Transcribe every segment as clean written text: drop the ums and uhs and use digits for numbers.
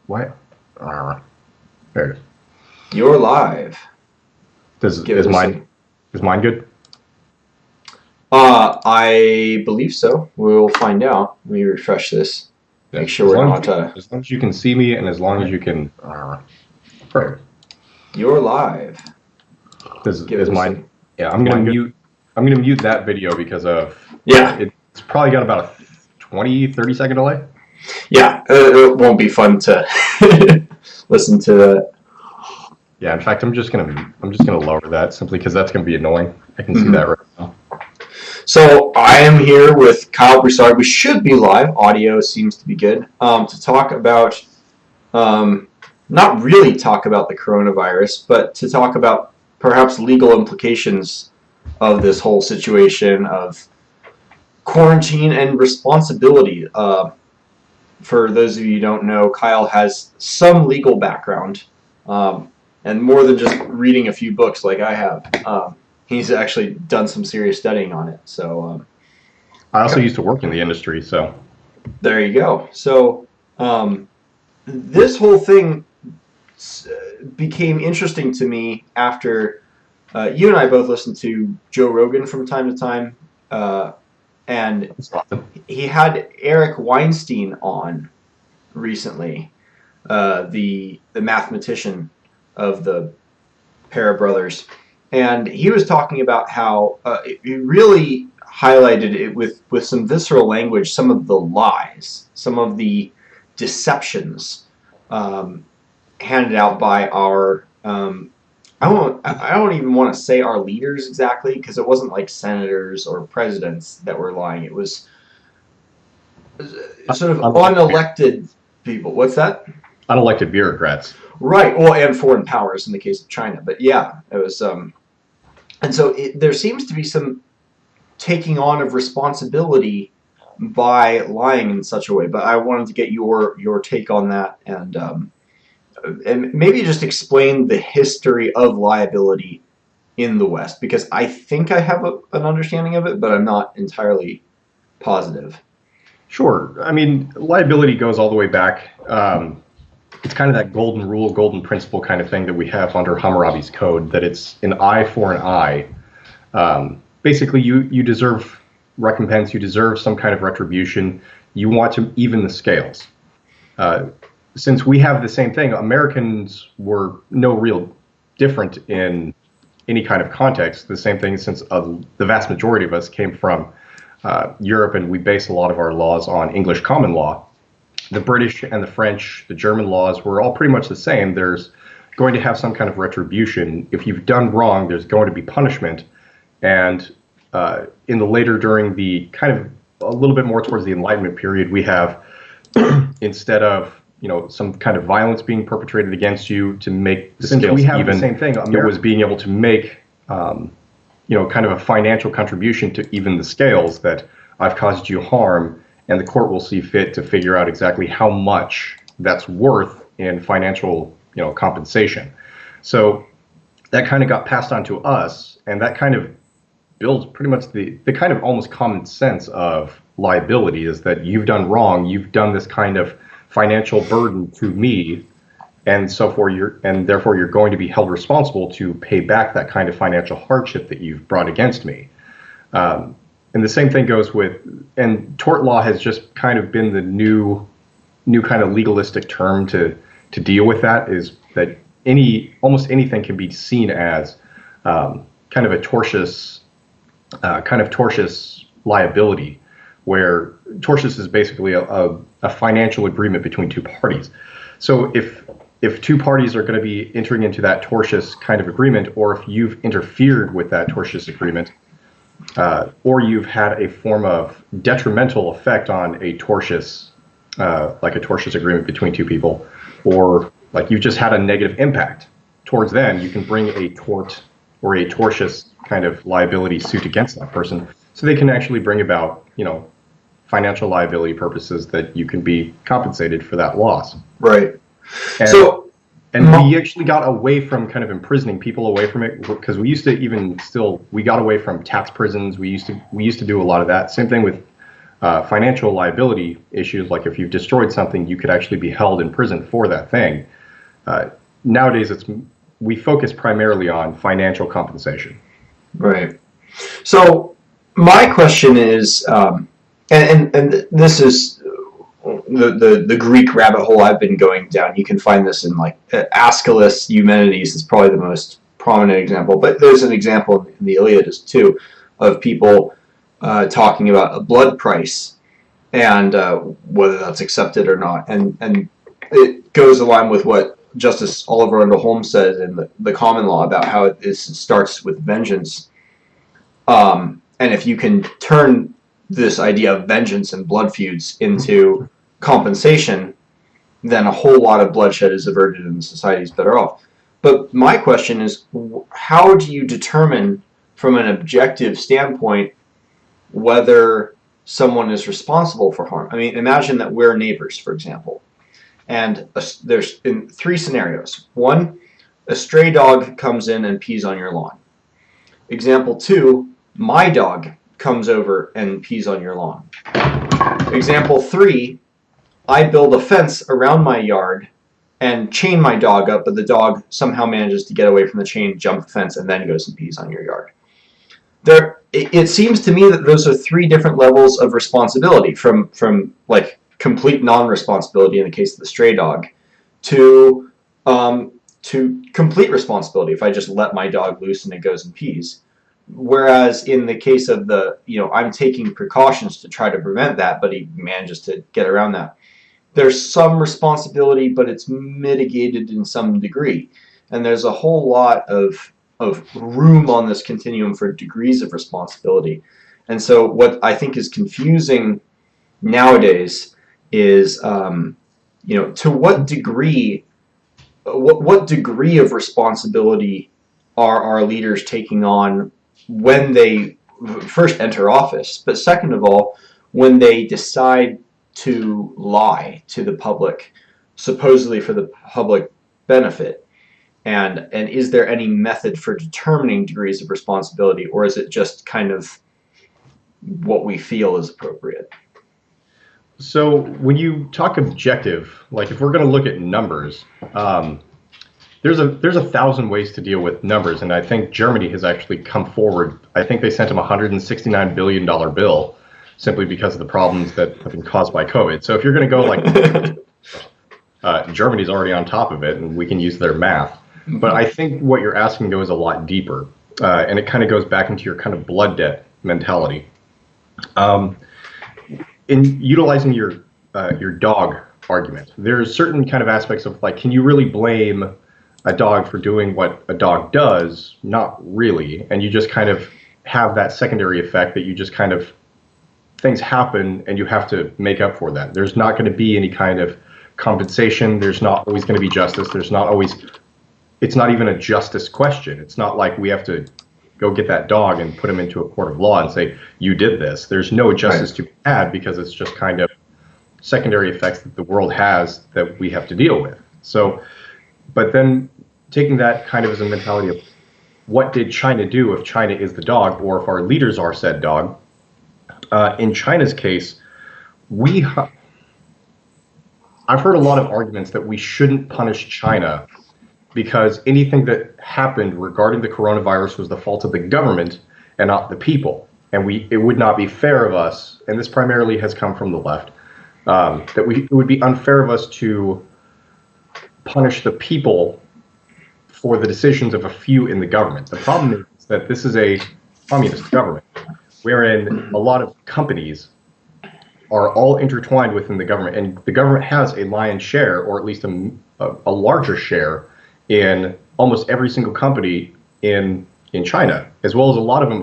What? Uh, there it is. You're live. Is mine good? I believe so. We'll find out. Let me refresh this. Yeah. Make sure we're not. As long as you can see me, and as long as you can. Perfect. You're live. Is mine? Yeah, I'm gonna mute. I'm gonna mute that video because of. Yeah. It's probably got about a 20-30 second delay. Yeah, it won't be fun to listen to that. Yeah, in fact, I'm just gonna lower that simply because that's gonna be annoying. I can see that right now. So I am here with Kyle Broussard. We should be live. Audio seems to be good. To talk about, not really talk about the coronavirus, but to talk about perhaps legal implications of this whole situation of quarantine and responsibility. For those of you who don't know, Kyle has some legal background, and more than just reading a few books like I have. He's actually done some serious studying on it. So I also used to work in the industry, so there you go. So this whole thing became interesting to me after you and I both listened to Joe Rogan from time to time, and he had Eric Weinstein on recently, the mathematician of the Para brothers. And he was talking about how he really highlighted it with some visceral language, some of the lies, some of the deceptions handed out by our, I don't even want to say our leaders exactly, because it wasn't like senators or presidents that were lying. It was sort of unelected people. What's that? Unelected bureaucrats. Right. Well, and foreign powers in the case of China. But yeah, it was. And so there seems to be some taking on of responsibility by lying in such a way. But I wanted to get your take on that, and maybe just explain the history of liability in the West, because I think I have an understanding of it, but I'm not entirely positive. Sure. I mean, liability goes all the way back. It's kind of that golden rule, golden principle kind of thing that we have under Hammurabi's code, that it's an eye for an eye. Basically, you deserve recompense, you deserve some kind of retribution, you want to even the scales. Since we have the same thing, Americans were no real different in any kind of context. The same thing, since the vast majority of us came from Europe, and we base a lot of our laws on English common law. The British and the French, the German laws were all pretty much the same. There's going to have some kind of retribution. If you've done wrong, there's going to be punishment. And in the later, during the kind of a little bit more towards the Enlightenment period, we have, instead of some kind of violence being perpetrated against you to make the scales even, the same thing. It was being able to make kind of a financial contribution to even the scales, that I've caused you harm, and the court will see fit to figure out exactly how much that's worth in financial, compensation. So that kind of got passed on to us, and that kind of builds pretty much the kind of almost common sense of liability, is that you've done wrong, you've done this kind of financial burden to me, and therefore you're going to be held responsible to pay back that kind of financial hardship that you've brought against me. And the same thing goes with, and tort law has just kind of been the new kind of legalistic term to deal with that, is that almost anything can be seen as kind of a tortious liability, where tortious is basically a financial agreement between two parties. So if two parties are going to be entering into that tortious kind of agreement, or if you've interfered with that tortious agreement, or you've had a form of detrimental effect on a tortious, like a tortious agreement between two people, or like you've just had a negative impact towards them, you can bring a tort or a tortious kind of liability suit against that person, so they can actually bring about, financial liability purposes, that you can be compensated for that loss. Right. And we actually got away from kind of imprisoning people away from it, because we used to we got away from tax prisons. We used to do a lot of that. Same thing with Financial liability issues, like if you've destroyed something, you could actually be held in prison for that thing. Nowadays, we focus primarily on financial compensation. Right. So my question is, and this is the Greek rabbit hole I've been going down. You can find this in like Aeschylus, Eumenides is probably the most prominent example, but there's an example in the Iliad too of people talking about a blood price and whether that's accepted or not, and it goes along with what Justice Oliver Wendell Holmes says in the Common Law about how it starts with vengeance. And if you can turn this idea of vengeance and blood feuds into compensation, then a whole lot of bloodshed is averted and society is better off. But my question is, how do you determine from an objective standpoint whether someone is responsible for harm? I mean, imagine that we're neighbors, for example, and there's in 3 scenarios. 1, a stray dog comes in and pees on your lawn. Example 2, my dog comes over and pees on your lawn. Example 3, I build a fence around my yard and chain my dog up, but the dog somehow manages to get away from the chain, jump the fence, and then goes and pees on your yard. It seems to me that those are 3 different levels of responsibility, from like complete non-responsibility in the case of the stray dog to complete responsibility if I just let my dog loose and it goes and pees. Whereas in the case of I'm taking precautions to try to prevent that, but he manages to get around that. There's some responsibility, but it's mitigated in some degree. And there's a whole lot of room on this continuum for degrees of responsibility. And so what I think is confusing nowadays is, to what degree of responsibility are our leaders taking on when they first enter office, but second of all, when they decide to lie to the public, supposedly for the public benefit. And is there any method for determining degrees of responsibility, or is it just kind of what we feel is appropriate? So when you talk objective, like if we're going to look at numbers, there's 1,000 ways to deal with numbers, and I think Germany has actually come forward. I think they sent them a $169 billion bill simply because of the problems that have been caused by COVID. So if you're going to go like Germany's already on top of it, and we can use their math. But I think what you're asking goes a lot deeper, and it kind of goes back into your kind of blood debt mentality. In utilizing your dog argument, there's certain kind of aspects of like, can you really blame a dog for doing what a dog does? Not really. And you just kind of have that secondary effect that you just kind of, things happen and you have to make up for that. There's not going to be any kind of compensation. There's not always going to be justice. There's not always, it's not even a justice question. It's not like we have to go get that dog and put him into a court of law and say, you did this. There's no justice to be had because it's just kind of secondary effects that the world has that we have to deal with. So, but then taking that kind of as a mentality of what did China do if China is the dog, or if our leaders are said dog? In China's case, I've heard a lot of arguments that we shouldn't punish China because anything that happened regarding the coronavirus was the fault of the government and not the people. And it would not be fair of us, and this primarily has come from the left, it would be unfair of us to punish the people for the decisions of a few in the government. The problem is that this is a communist government, wherein a lot of companies are all intertwined within the government, and the government has a lion's share, or at least a larger share, in almost every single company in China, as well as a lot of them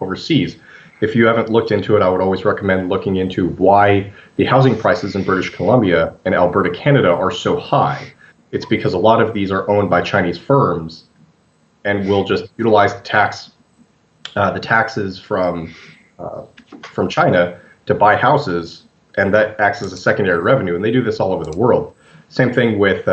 overseas. If you haven't looked into it, I would always recommend looking into why the housing prices in British Columbia and Alberta, Canada are so high. It's because a lot of these are owned by Chinese firms and will just utilize the taxes from China to buy houses, and that acts as a secondary revenue. And they do this all over the world. Same thing with,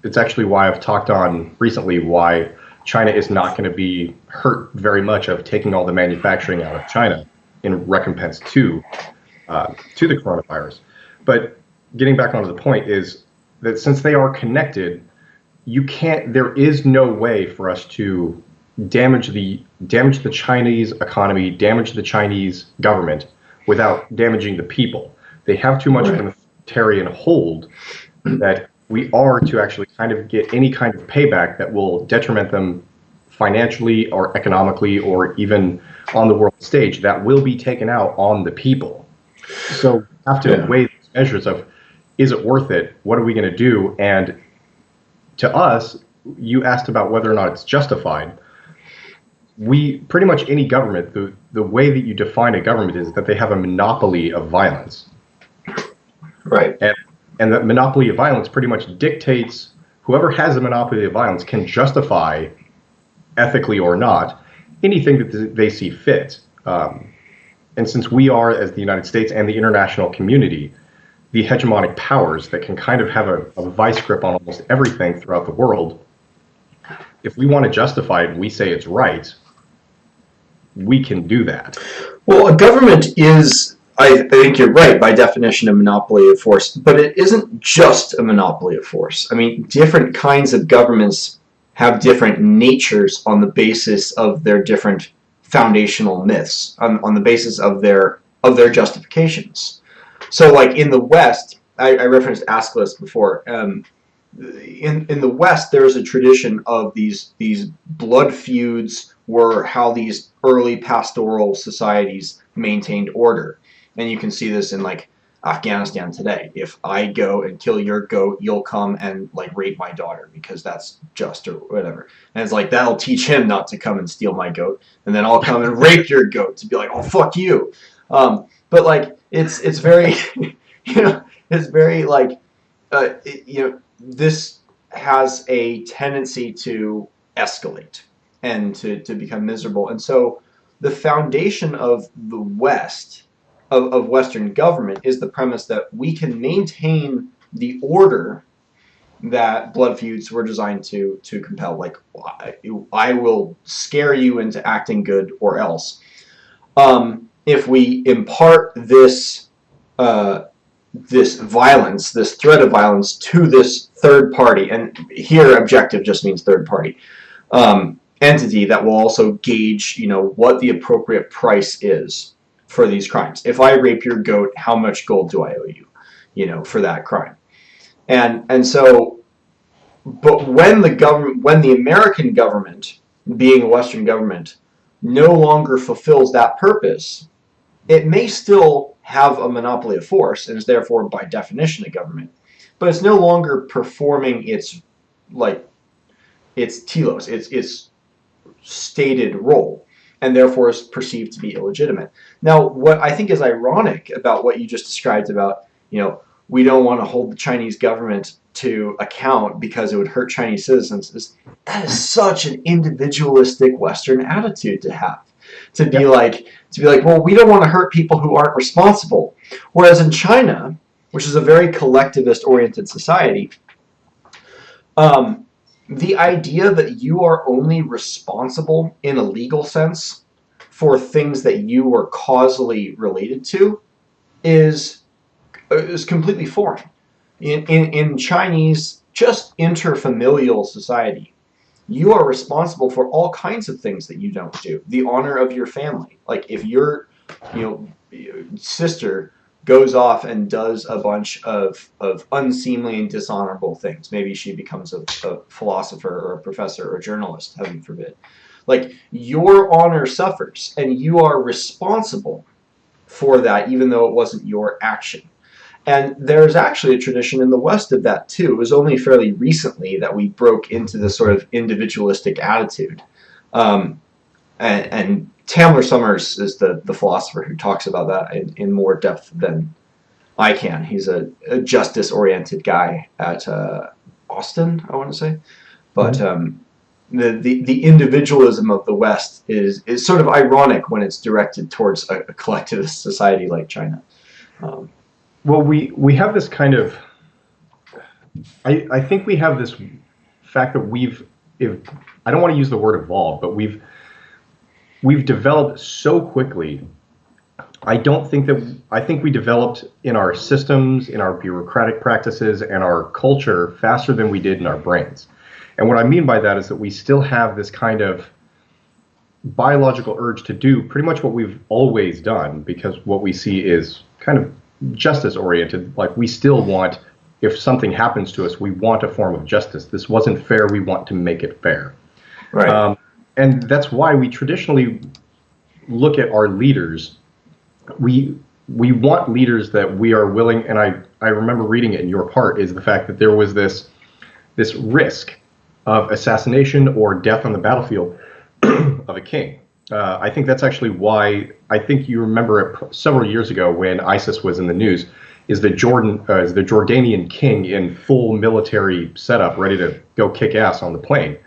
it's actually why I've talked on recently why China is not going to be hurt very much of taking all the manufacturing out of China. in recompense to the coronavirus. But getting back onto the point is that since they are connected, there is no way for us to damage the Chinese economy, damage the Chinese government without damaging the people. They have too much of an authoritarian hold that we are to actually kind of get any kind of payback that will detriment them financially or economically or even on the world stage, that will be taken out on the people. So we have to weigh these measures of, is it worth it? What are we going to do? And to us, you asked about whether or not it's justified. Pretty much any government, the way that you define a government is that they have a monopoly of violence. Right. And that monopoly of violence pretty much dictates, whoever has a monopoly of violence can justify, ethically or not, anything that they see fit. And since we are, as the United States and the international community, the hegemonic powers that can kind of have a vice grip on almost everything throughout the world, if we want to justify it and we say it's right, we can do that. Well, a government is, I think you're right, by definition, a monopoly of force, but it isn't just a monopoly of force. I mean, different kinds of governments have different natures on the basis of their different foundational myths, on the basis of their justifications. So, like in the West, I referenced Aeschylus before. In the West, there is a tradition of these blood feuds were how these early pastoral societies maintained order. And you can see this in like Afghanistan today. If I go and kill your goat, you'll come and like rape my daughter because that's just or whatever. And it's like, that'll teach him not to come and steal my goat. And then I'll come and rape your goat to be like, oh, fuck you. But like, it's very, it's very like, this has a tendency to escalate and to become miserable. And so the foundation of the West, of Western government, is the premise that we can maintain the order that blood feuds were designed to compel. Like, I will scare you into acting good or else. If we impart this violence, this threat of violence to this third party, and here objective just means third party, entity that will also gauge, what the appropriate price is for these crimes. If I rape your goat, how much gold do I owe you, for that crime? And so, but when the American government, being a Western government, no longer fulfills that purpose, it may still have a monopoly of force and is therefore by definition a government, but it's no longer performing its telos, its stated role, and therefore is perceived to be illegitimate. Now, what I think is ironic about what you just described about, we don't want to hold the Chinese government to account because it would hurt Chinese citizens, that is such an individualistic Western attitude to have. To be like, well, we don't want to hurt people who aren't responsible. Whereas in China, which is a very collectivist-oriented society, the idea that you are only responsible in a legal sense for things that you are causally related to is completely foreign. In Chinese, just interfamilial society, you are responsible for all kinds of things that you don't do. The honor of your family. Like if your sister goes off and does a bunch of unseemly and dishonorable things. Maybe she becomes a philosopher or a professor or a journalist, heaven forbid. Like, your honor suffers, and you are responsible for that, even though it wasn't your action. And there's actually a tradition in the West of that, too. It was only fairly recently that we broke into this sort of individualistic attitude. And Tamler Sommers is the philosopher who talks about that in more depth than I can. He's a justice-oriented guy at Austin, I want to say. But the individualism of the West is sort of ironic when it's directed towards a collectivist society like China. Well, we have this kind of... I think we have this fact that I don't want to use the word evolved, but we've developed so quickly I think we developed in our systems, in our bureaucratic practices, and our culture faster than we did in our brains. And what I mean by that is that we still have this kind of biological urge to do pretty much what we've always done, because what we see is kind of justice oriented. Like, we still want, if something happens to us, we want a form of justice. This wasn't fair, we want to make it fair. Right. And that's why we traditionally look at our leaders. We want leaders that we are willing, and I remember reading it in your part, is the fact that there was this risk of assassination or death on the battlefield of a king. I think that's actually why, I think you remember it several years ago when ISIS was in the news, is the Jordanian king in full military setup, ready to go kick ass on the plane.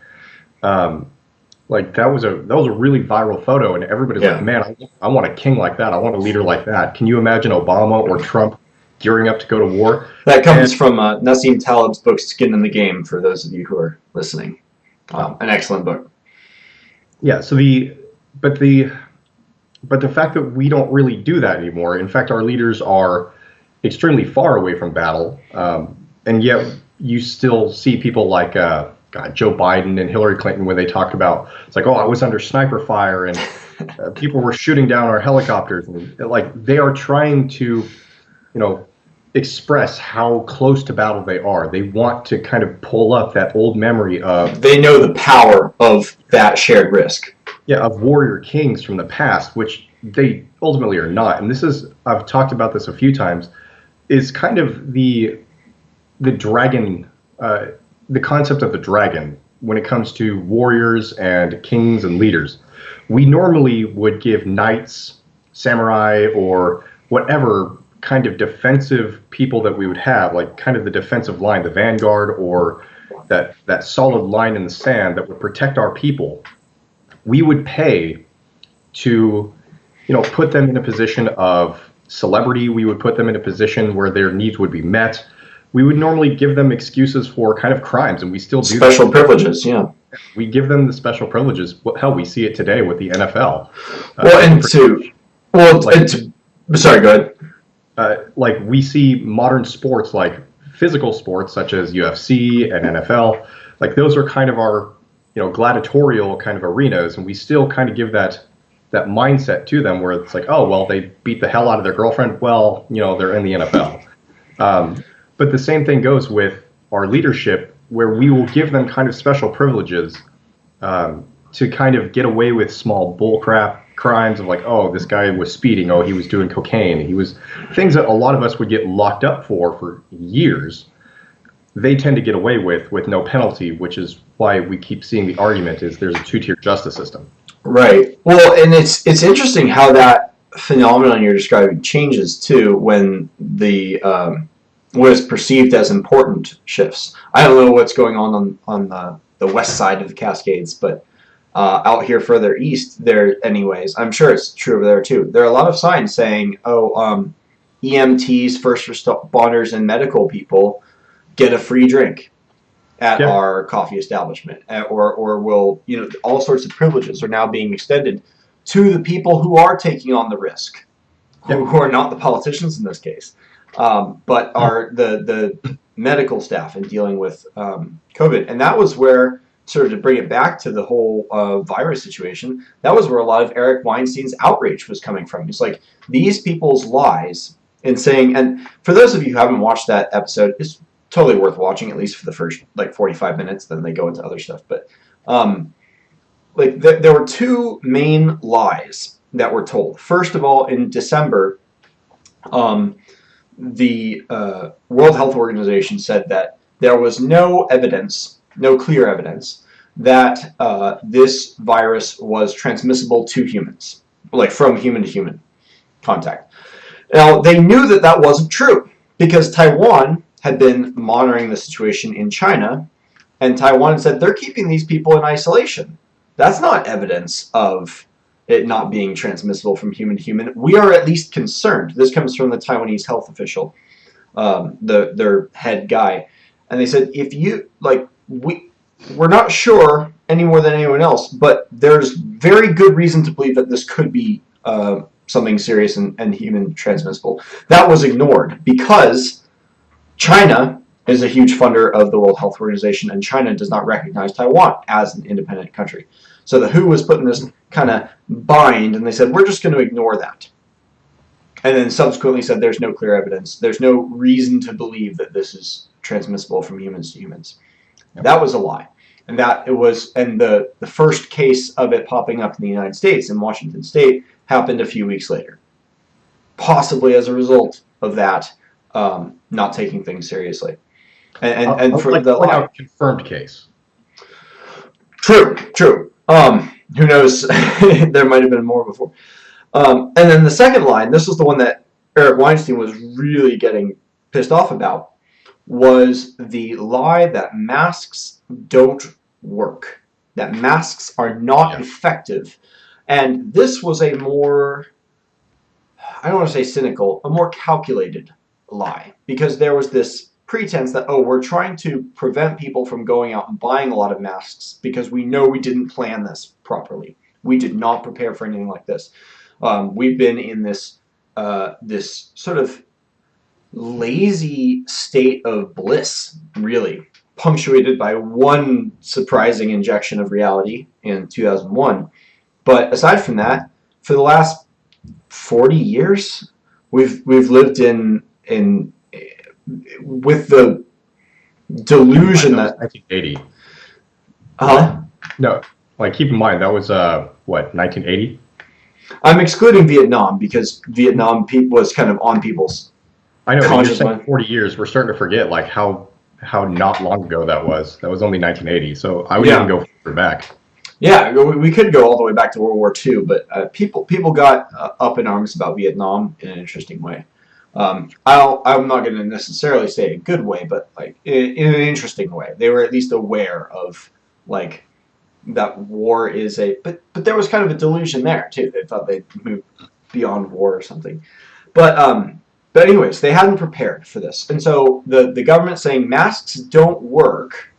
Like, that was a really viral photo, and everybody's like, man, I want a king like that. I want a leader like that. Can you imagine Obama or Trump gearing up to go to war? That comes from Nassim Taleb's book, Skin in the Game, for those of you who are listening. An excellent book. Yeah, so but the fact that we don't really do that anymore, in fact, our leaders are extremely far away from battle, and yet you still see people like Joe Biden and Hillary Clinton, when they talked about, it's like, oh, I was under sniper fire, and people were shooting down our helicopters, and like, they are trying to, express how close to battle they are. They want to kind of pull up that old memory of, they know the power of that shared risk. Yeah, of warrior kings from the past, which they ultimately are not. And this is, I've talked about this a few times, is kind of the dragon, the concept of the dragon when it comes to warriors and kings and leaders. We normally would give knights, samurai, or whatever kind of defensive people that we would have, like kind of the defensive line, the vanguard, or that solid line in the sand that would protect our people. We would pay to, put them in a position of celebrity. We would put them in a position where their needs would be met. We would normally give them excuses for kind of crimes, and we still do special privileges. Yeah, we give them the special privileges. Hell, we see it today with the NFL. Sorry, go ahead. Like, we see modern sports, like physical sports such as UFC and NFL, like those are kind of our, gladiatorial kind of arenas, and we still kind of give that mindset to them where it's like, oh, well, they beat the hell out of their girlfriend. Well, they're in the NFL. But the same thing goes with our leadership, where we will give them kind of special privileges to kind of get away with small bullcrap crimes of like, oh, this guy was speeding, oh, he was doing cocaine, he was things that a lot of us would get locked up for years. They tend to get away with no penalty, which is why we keep seeing the argument is there's a two-tier justice system. Right. Well, and it's interesting how that phenomenon you're describing changes too when the what is perceived as important shifts. I don't know what's going on the west side of the Cascades, but out here further east, anyways, I'm sure it's true over there too. There are a lot of signs saying, EMTs, first responders, and medical people get a free drink at our coffee establishment, or will, all sorts of privileges are now being extended to the people who are taking on the risk, who are not the politicians in this case, but are the medical staff in dealing with COVID. And that was where, sort of to bring it back to the whole virus situation, that was where a lot of Eric Weinstein's outrage was coming from. It's like, these people's lies and saying, and for those of you who haven't watched that episode, it's totally worth watching, at least for the first 45 minutes, then they go into other stuff. But there were two main lies that were told. First of all, in December, the World Health Organization said that there was no clear evidence that this virus was transmissible to humans, like from human to human contact. Now, they knew that that wasn't true because Taiwan had been monitoring the situation in China, and Taiwan said they're keeping these people in isolation. That's not evidence of it not being transmissible from human to human. We are at least concerned. This comes from the Taiwanese health official, their head guy. And they said, we're not sure any more than anyone else, but there's very good reason to believe that this could be something serious and human transmissible. That was ignored because China is a huge funder of the World Health Organization, and China does not recognize Taiwan as an independent country. So the WHO was put in this kind of bind, and they said, we're just going to ignore that. And then subsequently said there's no clear evidence. There's no reason to believe that this is transmissible from humans to humans. Yep. That was a lie. And that it was, and the first case of it popping up in the United States, in Washington State, happened a few weeks later. Possibly as a result of that, not taking things seriously. And for the lie. Confirmed case. True. Who knows? There might have been more before. And then the second line, this was the one that Eric Weinstein was really getting pissed off about, was the lie that masks don't work, that masks are not effective. And this was a more, I don't want to say cynical, a more calculated lie, because there was this pretense that, oh, we're trying to prevent people from going out and buying a lot of masks because we know we didn't plan this properly. We did not prepare for anything like this. We've been in this this sort of lazy state of bliss, really, punctuated by one surprising injection of reality in 2001. But aside from that, for the last 40 years, we've lived in with the delusion that 1980. No, like keep in mind that was what, 1980. I'm excluding Vietnam because Vietnam was kind of on people's. I know, but you're saying 40 years. We're starting to forget like how not long ago that was. That was only 1980. So I would even go further back. Yeah, we could go all the way back to World War II, but people got up in arms about Vietnam in an interesting way. I'm not going to necessarily say a good way, but like in an interesting way. They were at least aware of like that war is a, but there was kind of a delusion there too. They thought they'd moved beyond war or something. But anyways, they hadn't prepared for this, and so the government saying masks don't work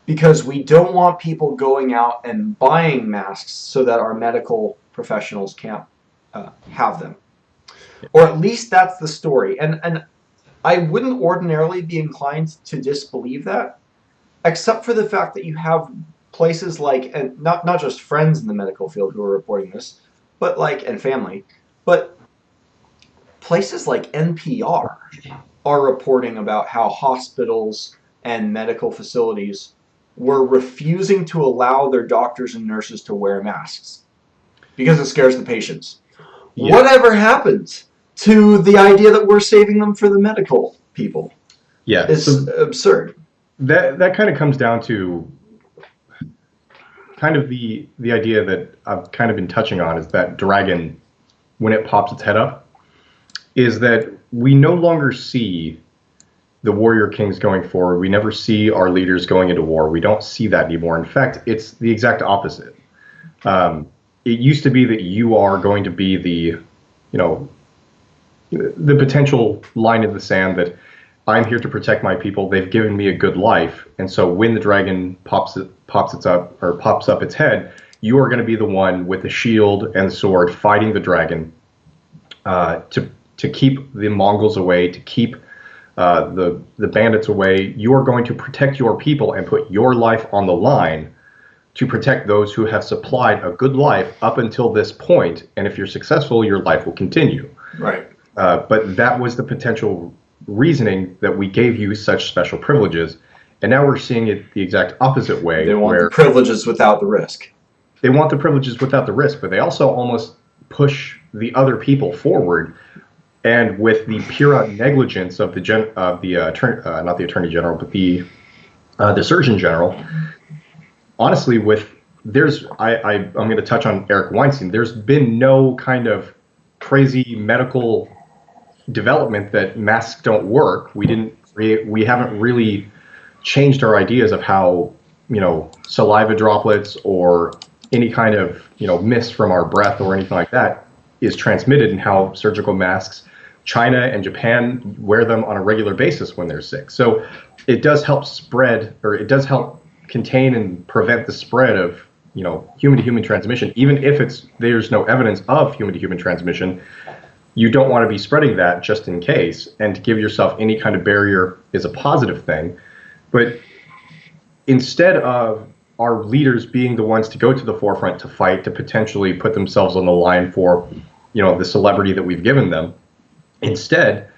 because we don't want people going out and buying masks so that our medical professionals can't have them. Or at least that's the story. And I wouldn't ordinarily be inclined to disbelieve that, except for the fact that you have places like, and not just friends in the medical field who are reporting this, but like, and family, but places like NPR are reporting about how hospitals and medical facilities were refusing to allow their doctors and nurses to wear masks because it scares the patients. Yeah. Whatever happens to the idea that we're saving them for the medical people? Yeah, it's absurd. That kind of comes down to kind of the idea that I've kind of been touching on, is that dragon, when it pops its head up, is that we no longer see the warrior kings going forward. We never see our leaders going into war. We don't see that anymore. In fact, it's the exact opposite. It used to be that you are going to be the potential line in the sand that I'm here to protect my people. They've given me a good life, and so when the dragon pops up its head, you are going to be the one with the shield and the sword fighting the dragon to keep the Mongols away, to keep the bandits away. You are going to protect your people and put your life on the line to protect those who have supplied a good life up until this point. And if you're successful, your life will continue. Right. But that was the potential reasoning that we gave you such special privileges. And now we're seeing it the exact opposite way. They want the privileges without the risk. They want the privileges without the risk, but they also almost push the other people forward. And with the pure negligence of the Attorney General, but the Surgeon General, honestly, I'm going to touch on Eric Weinstein. There's been no kind of crazy medical development that masks don't work. We haven't really changed our ideas of how, saliva droplets or any kind of, mist from our breath or anything like that is transmitted, and how surgical masks, China and Japan wear them on a regular basis when they're sick. So it does help spread, or it does help contain and prevent the spread of human-to-human transmission, even if there's no evidence of human-to-human transmission, you don't want to be spreading that just in case, and to give yourself any kind of barrier is a positive thing. But instead of our leaders being the ones to go to the forefront to fight, to potentially put themselves on the line for, the celebrity that we've given them, instead,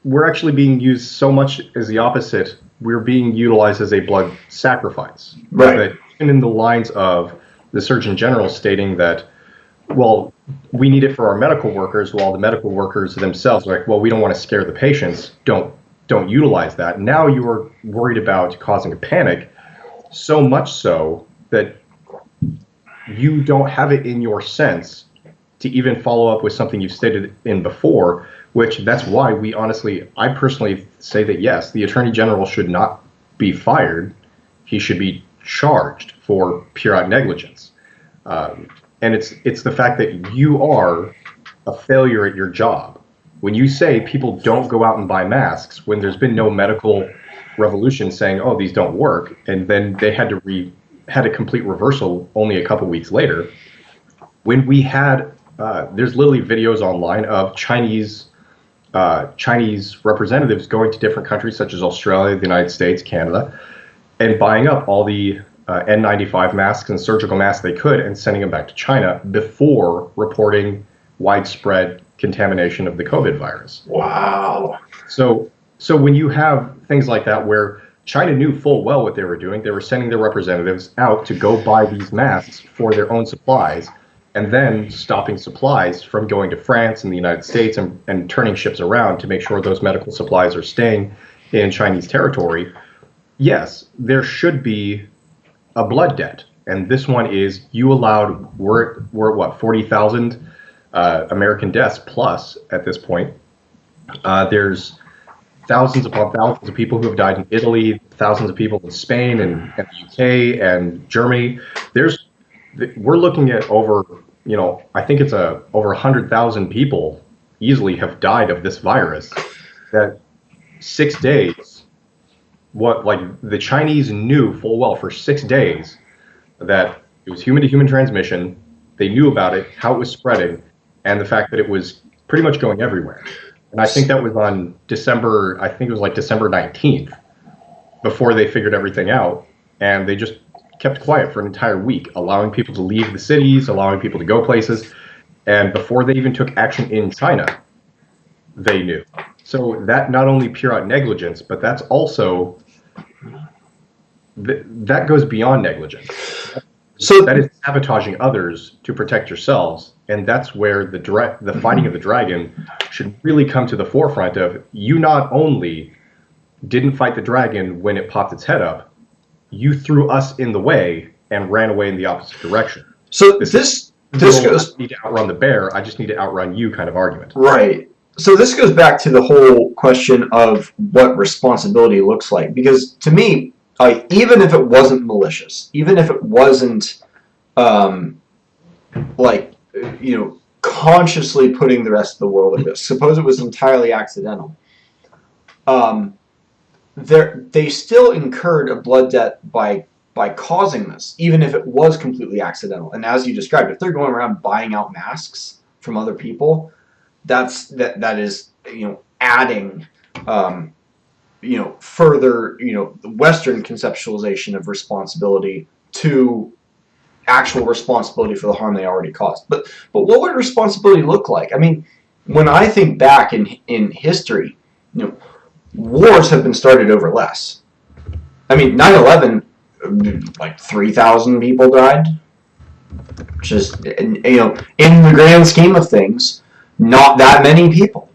we're actually being used so much as the opposite. We're being utilized as a blood sacrifice. Right. That even in the lines of the Surgeon General stating that, well, we need it for our medical workers, while the medical workers themselves are like, well, we don't want to scare the patients. Don't utilize that. Now you are worried about causing a panic, so much so that you don't have it in your sense to even follow up with something you've stated in before, which that's why I personally say that yes, the Attorney General should not be fired. He should be charged for pure negligence. And it's the fact that you are a failure at your job. When you say people don't go out and buy masks, when there's been no medical revolution saying, oh, these don't work, and then they had a complete reversal only a couple weeks later, when we had, there's literally videos online of Chinese representatives going to different countries such as Australia, the United States, Canada, and buying up all the N95 masks and surgical masks they could and sending them back to China before reporting widespread contamination of the COVID virus. Wow. So when you have things like that where China knew full well what they were doing, they were sending their representatives out to go buy these masks for their own supplies, and then stopping supplies from going to France and the United States and turning ships around to make sure those medical supplies are staying in Chinese territory. Yes, there should be a blood debt. And this one is, you allowed, we're at what, 40,000 American deaths plus at this point. There's thousands upon thousands of people who have died in Italy, thousands of people in Spain and the UK and Germany. We're looking at over, I think it's over 100,000 people easily have died of this virus. That 6 days, the Chinese knew full well for 6 days that it was human-to-human transmission. They knew about it, how it was spreading, and the fact that it was pretty much going everywhere. And I think that was on December 19th, before they figured everything out, and they just kept quiet for an entire week, allowing people to leave the cities, allowing people to go places, and before they even took action in China, they knew. So that not only pure out negligence, but that's also, that goes beyond negligence. So that is sabotaging others to protect yourselves, and that's where the fighting of the dragon should really come to the forefront of, you not only didn't fight the dragon when it popped its head up, you threw us in the way and ran away in the opposite direction. So this goes, I need to outrun the bear, I just need to outrun you kind of argument. Right. So this goes back to the whole question of what responsibility looks like, because to me, even if it wasn't malicious, even if it wasn't consciously putting the rest of the world at risk, suppose it was entirely accidental, they still incurred a blood debt by causing this, even if it was completely accidental. And as you described, if they're going around buying out masks from other people, that is adding further the Western conceptualization of responsibility to actual responsibility for the harm they already caused. But what would responsibility look like? I mean, when I think back in history, wars have been started over less. I mean, 9/11, like 3,000 people died, which is, in the grand scheme of things, not that many people.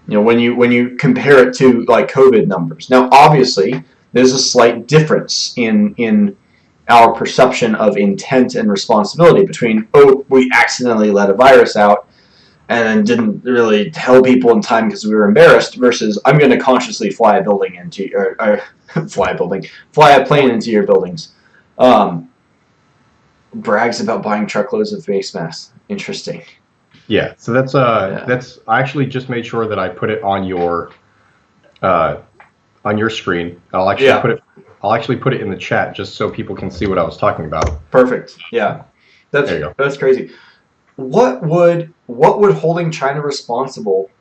When you compare it to like COVID numbers. Now, obviously, there's a slight difference in our perception of intent and responsibility between, we accidentally let a virus out and then didn't really tell people in time because we were embarrassed, versus I'm going to consciously fly a plane into your buildings. Brags about buying truckloads of face masks. Interesting. Yeah, so that's I actually just made sure that I put it on your screen. I'll I'll actually put it in the chat just so people can see what I was talking about. Perfect. Yeah, that's crazy. What would holding China responsible,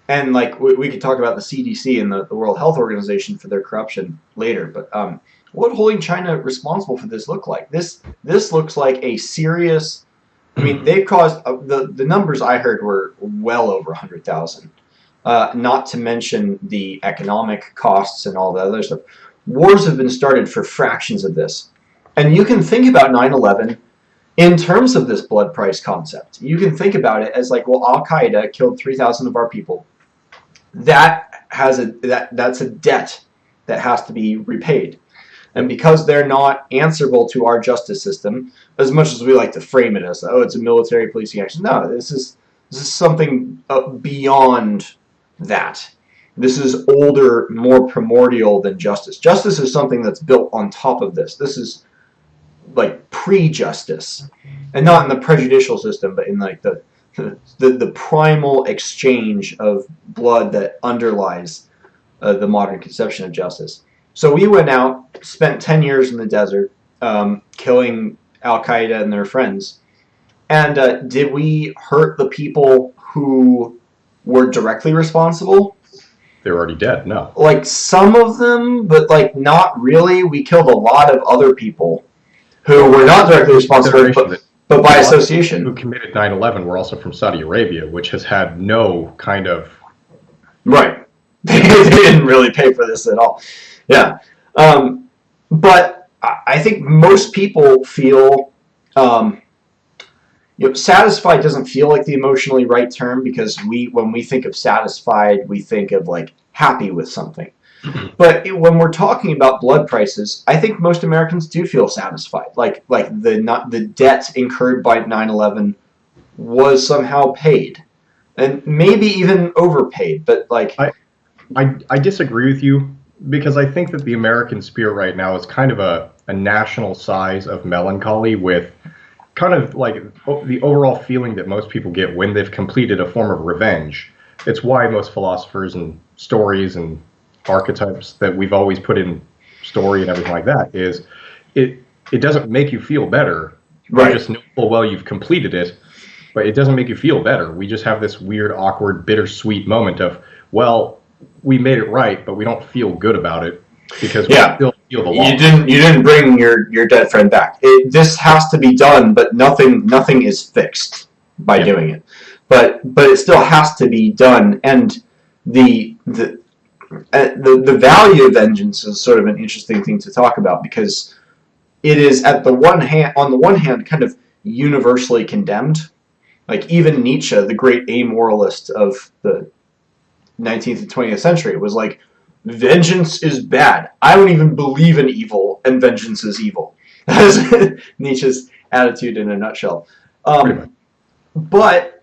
and like we could talk about the CDC and the World Health Organization for their corruption later, but what would holding China responsible for this look like? This looks like a serious. I mean, they've caused the numbers I heard were well over 100,000. Not to mention the economic costs and all the other stuff. Wars have been started for fractions of this. And you can think about 9/11 in terms of this blood price concept. You can think about it as like, well, Al-Qaeda killed 3,000 of our people. That's a debt that has to be repaid. And because they're not answerable to our justice system, as much as we like to frame it as, oh, it's a military policing action. No, this is something beyond that. This is older, more primordial than justice. Justice is something that's built on top of this. This is like pre-justice, and not in the prejudicial system, but in like the primal exchange of blood that underlies the modern conception of justice. So we went out, spent 10 years in the desert, killing Al-Qaeda and their friends. And did we hurt the people who were directly responsible? They're already dead, no. Like some of them, but like not really. We killed a lot of other people who were not directly responsible, but by association. Who committed 9/11 were also from Saudi Arabia, which has had no kind of... Right. They didn't really pay for this at all. Yeah. But I think most people feel... satisfied doesn't feel like the emotionally right term, because when we think of satisfied, we think of like happy with something. But when we're talking about blood prices, I think most Americans do feel satisfied. Like the debt incurred by 9/11 was somehow paid, and maybe even overpaid. But like, I disagree with you, because I think that the American spirit right now is kind of a national size of melancholy, with kind of like the overall feeling that most people get when they've completed a form of revenge. It's why most philosophers and stories and archetypes that we've always put in story and everything like that is it doesn't make you feel better. Right. You just know full well you've completed it, but it doesn't make you feel better. We just have this weird, awkward, bittersweet moment of, well, we made it right, but we don't feel good about it because we still feel the loss. You didn't bring your dead friend back. This has to be done, but nothing is fixed by doing it. But it still has to be done, and the value of vengeance is sort of an interesting thing to talk about, because it is on the one hand kind of universally condemned. Like even Nietzsche, the great amoralist of the 19th and 20th century, was like, vengeance is bad. I don't even believe in evil, and vengeance is evil. That is Nietzsche's attitude in a nutshell. But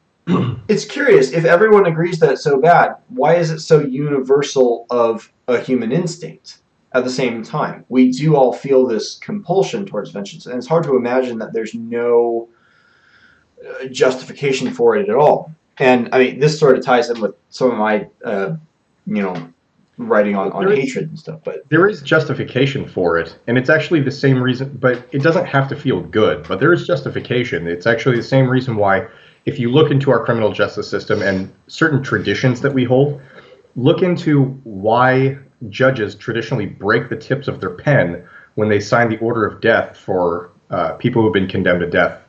it's curious, if everyone agrees that it's so bad, why is it so universal of a human instinct at the same time? We do all feel this compulsion towards vengeance, and it's hard to imagine that there's no justification for it at all. And I mean, this sort of ties in with some of my, writing on hatred and stuff. But there is justification for it, and it's actually the same reason, but it doesn't have to feel good. But there is justification. It's actually the same reason why, if you look into our criminal justice system and certain traditions that we hold, look into why judges traditionally break the tips of their pen when they sign the order of death for people who've been condemned to death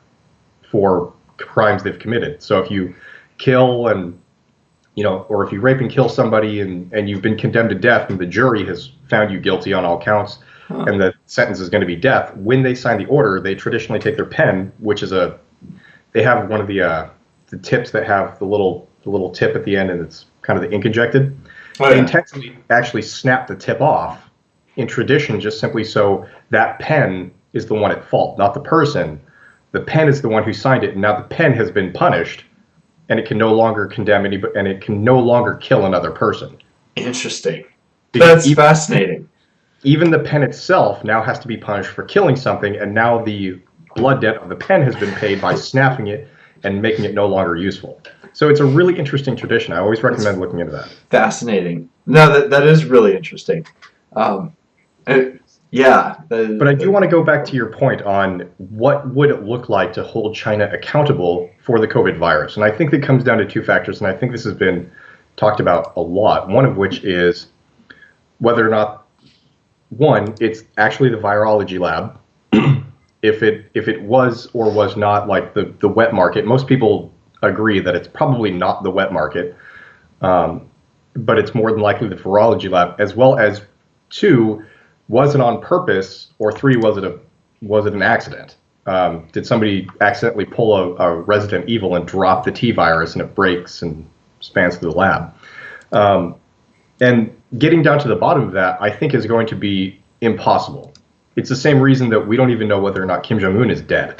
for crimes they've committed. So if you kill or if you rape and kill somebody and you've been condemned to death and the jury has found you guilty on all counts and the sentence is going to be death, when they sign the order, they traditionally take their pen, which is they have one of the tips that have the little tip at the end, and it's kind of the ink injected. They intentionally actually snap the tip off in tradition, just simply so that pen is the one at fault, not the person. The pen is the one who signed it, and now the pen has been punished, and it can no longer condemn anybody, and it can no longer kill another person. Interesting. That's fascinating. Even the pen itself now has to be punished for killing something, and now the blood debt of the pen has been paid by snapping it and making it no longer useful. So it's a really interesting tradition. I always recommend looking into that. Fascinating. No, that is really interesting. Yeah. But I do want to go back to your point on what would it look like to hold China accountable for the COVID virus. And I think that comes down to two factors, and I think this has been talked about a lot, one of which is whether or not, one, it's actually the virology lab. If it was or was not like the wet market, most people agree that it's probably not the wet market, but it's more than likely the virology lab, as well as two, was it on purpose, or three, was it an accident? Did somebody accidentally pull a Resident Evil and drop the T virus and it breaks and spans through the lab? And getting down to the bottom of that, I think, is going to be impossible. It's the same reason that we don't even know whether or not Kim Jong-un is dead.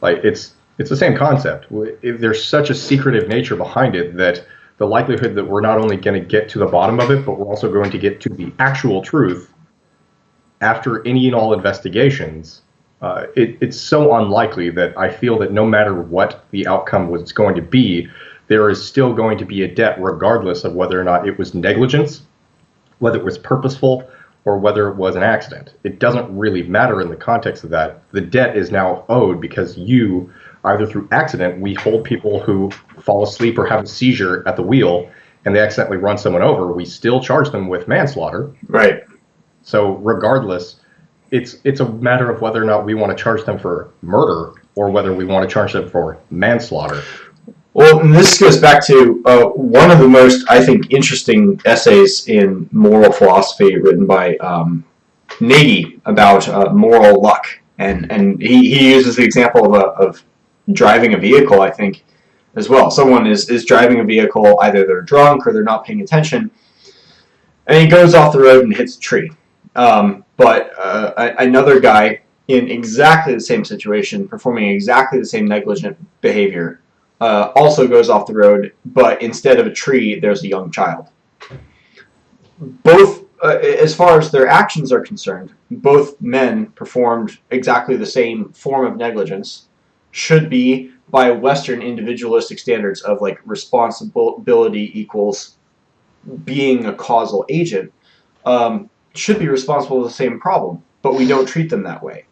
Like, it's the same concept. There's such a secretive nature behind it that the likelihood that we're not only going to get to the bottom of it, but we're also going to get to the actual truth after any and all investigations, it's so unlikely that I feel that no matter what the outcome was going to be, there is still going to be a debt regardless of whether or not it was negligence, whether it was purposeful, or whether it was an accident. It doesn't really matter in the context of that. The debt is now owed because you, either through accident, we hold people who fall asleep or have a seizure at the wheel and they accidentally run someone over, we still charge them with manslaughter. Right. So regardless, it's a matter of whether or not we want to charge them for murder or whether we want to charge them for manslaughter. Well, and this goes back to one of the most, I think, interesting essays in moral philosophy written by Nagy about moral luck. And he uses the example of driving a vehicle, I think, as well. Someone is driving a vehicle, either they're drunk or they're not paying attention, and he goes off the road and hits a tree. But another guy in exactly the same situation, performing exactly the same negligent behavior, also goes off the road, but instead of a tree, there's a young child. Both, as far as their actions are concerned, both men performed exactly the same form of negligence, should be, by Western individualistic standards of like responsibility equals being a causal agent, should be responsible for the same problem, but we don't treat them that way.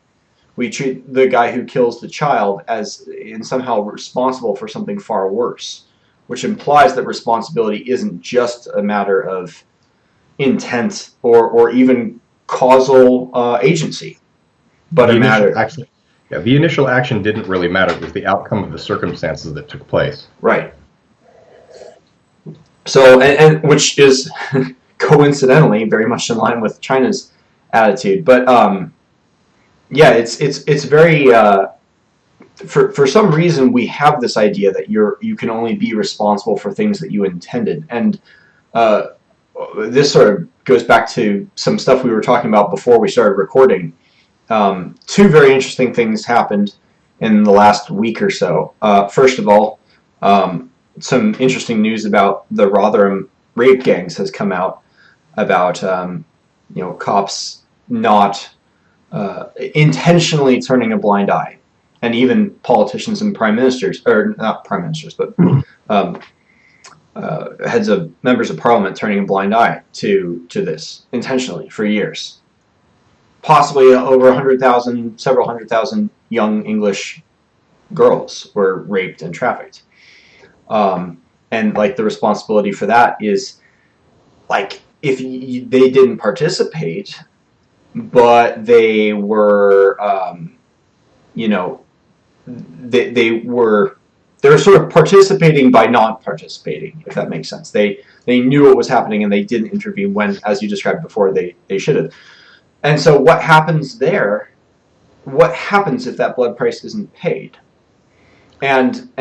We treat the guy who kills the child as in somehow responsible for something far worse, which implies that responsibility isn't just a matter of intent or even causal agency, but a matter. The initial action didn't really matter. It was the outcome of the circumstances that took place. Right. So, and which is coincidentally very much in line with China's attitude, but yeah, it's very for some reason we have this idea that you can only be responsible for things that you intended, and this sort of goes back to some stuff we were talking about before we started recording. Two very interesting things happened in the last week or so. First of all, some interesting news about the Rotherham rape gangs has come out about cops not intentionally turning a blind eye, and even politicians and prime ministers, or not prime ministers, but heads of members of parliament turning a blind eye to this intentionally for years. Possibly over 100,000, several 100,000 young English girls were raped and trafficked. And like the responsibility for that is like if they didn't participate, but they were, they were sort of participating by not participating, if that makes sense. They knew what was happening and they didn't intervene when, as you described before, they should have. And so what happens there? What happens if that blood price isn't paid? And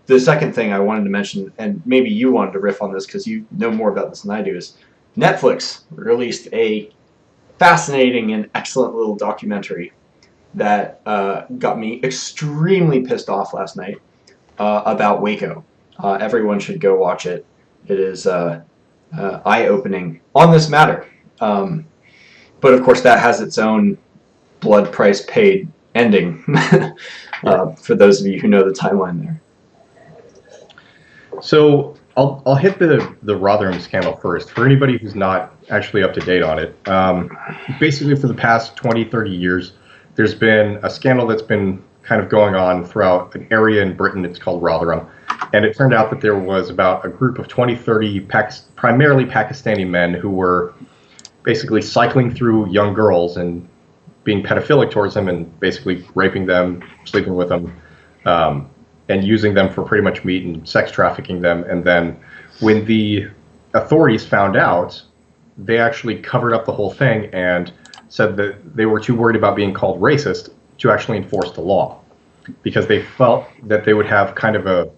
the second thing I wanted to mention, and maybe you wanted to riff on this because you know more about this than I do, is Netflix released a fascinating and excellent little documentary that got me extremely pissed off last night about WACO. Everyone should go watch it. It is eye-opening on this matter. But of course that has its own blood price paid ending for those of you who know the timeline there. So I'll hit the Rotherham scandal first. For anybody who's not actually up to date on it, basically for the past 20, 30 years, there's been a scandal that's been kind of going on throughout an area in Britain. It's called Rotherham. And it turned out that there was about a group of 20, 30 primarily Pakistani men who were basically cycling through young girls and being pedophilic towards them and basically raping them, sleeping with them, and using them for pretty much meat and sex trafficking them. And then when the authorities found out, they actually covered up the whole thing and said that they were too worried about being called racist to actually enforce the law, because they felt that they would have kind of a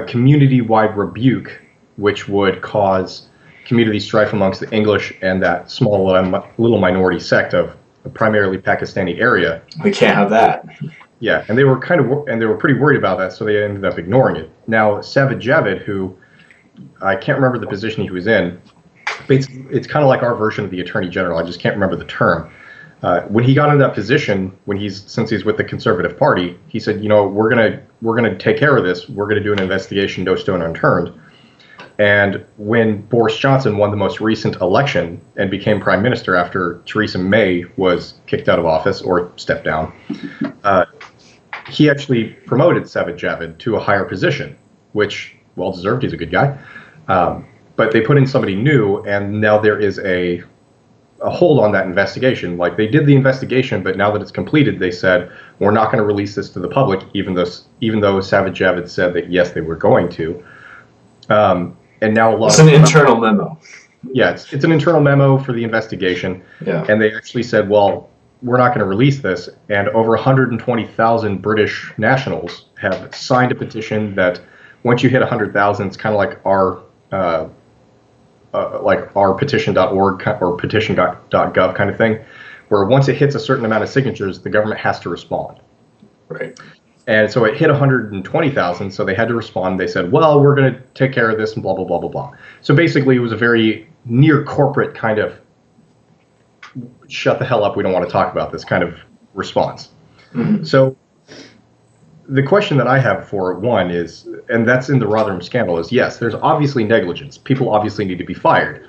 community-wide rebuke, which would cause community strife amongst the English and that small little minority sect of a primarily Pakistani area. We can't have that. Yeah, and they were pretty worried about that, so they ended up ignoring it. Now, Savage Javid, who I can't remember the position he was in, it's kind of like our version of the Attorney General. I just can't remember the term. When he got into that position, since he's with the Conservative Party, he said, we're gonna take care of this. We're gonna do an investigation, no stone unturned. And when Boris Johnson won the most recent election and became prime minister after Theresa May was kicked out of office or stepped down, he actually promoted Savage Javid to a higher position, which, well deserved. He's a good guy. But they put in somebody new, and now there is a hold on that investigation. Like, they did the investigation, but now that it's completed, they said, we're not going to release this to the public, even though Savage Javid said that, yes, they were going to. And now it's an internal memo. Yeah, it's an internal memo for the investigation. Yeah. And they actually said, well, we're not going to release this. And over 120,000 British nationals have signed a petition that once you hit 100,000, it's kind of like our petition.org or petition.gov kind of thing, where once it hits a certain amount of signatures, the government has to respond. Right. And so it hit 120,000, so they had to respond. They said, well, we're going to take care of this and blah, blah, blah, blah, blah. So basically it was a very near corporate kind of shut the hell up, we don't want to talk about this kind of response. Mm-hmm. So the question that I have for one is, and that's in the Rotherham scandal, is yes, there's obviously negligence. People obviously need to be fired.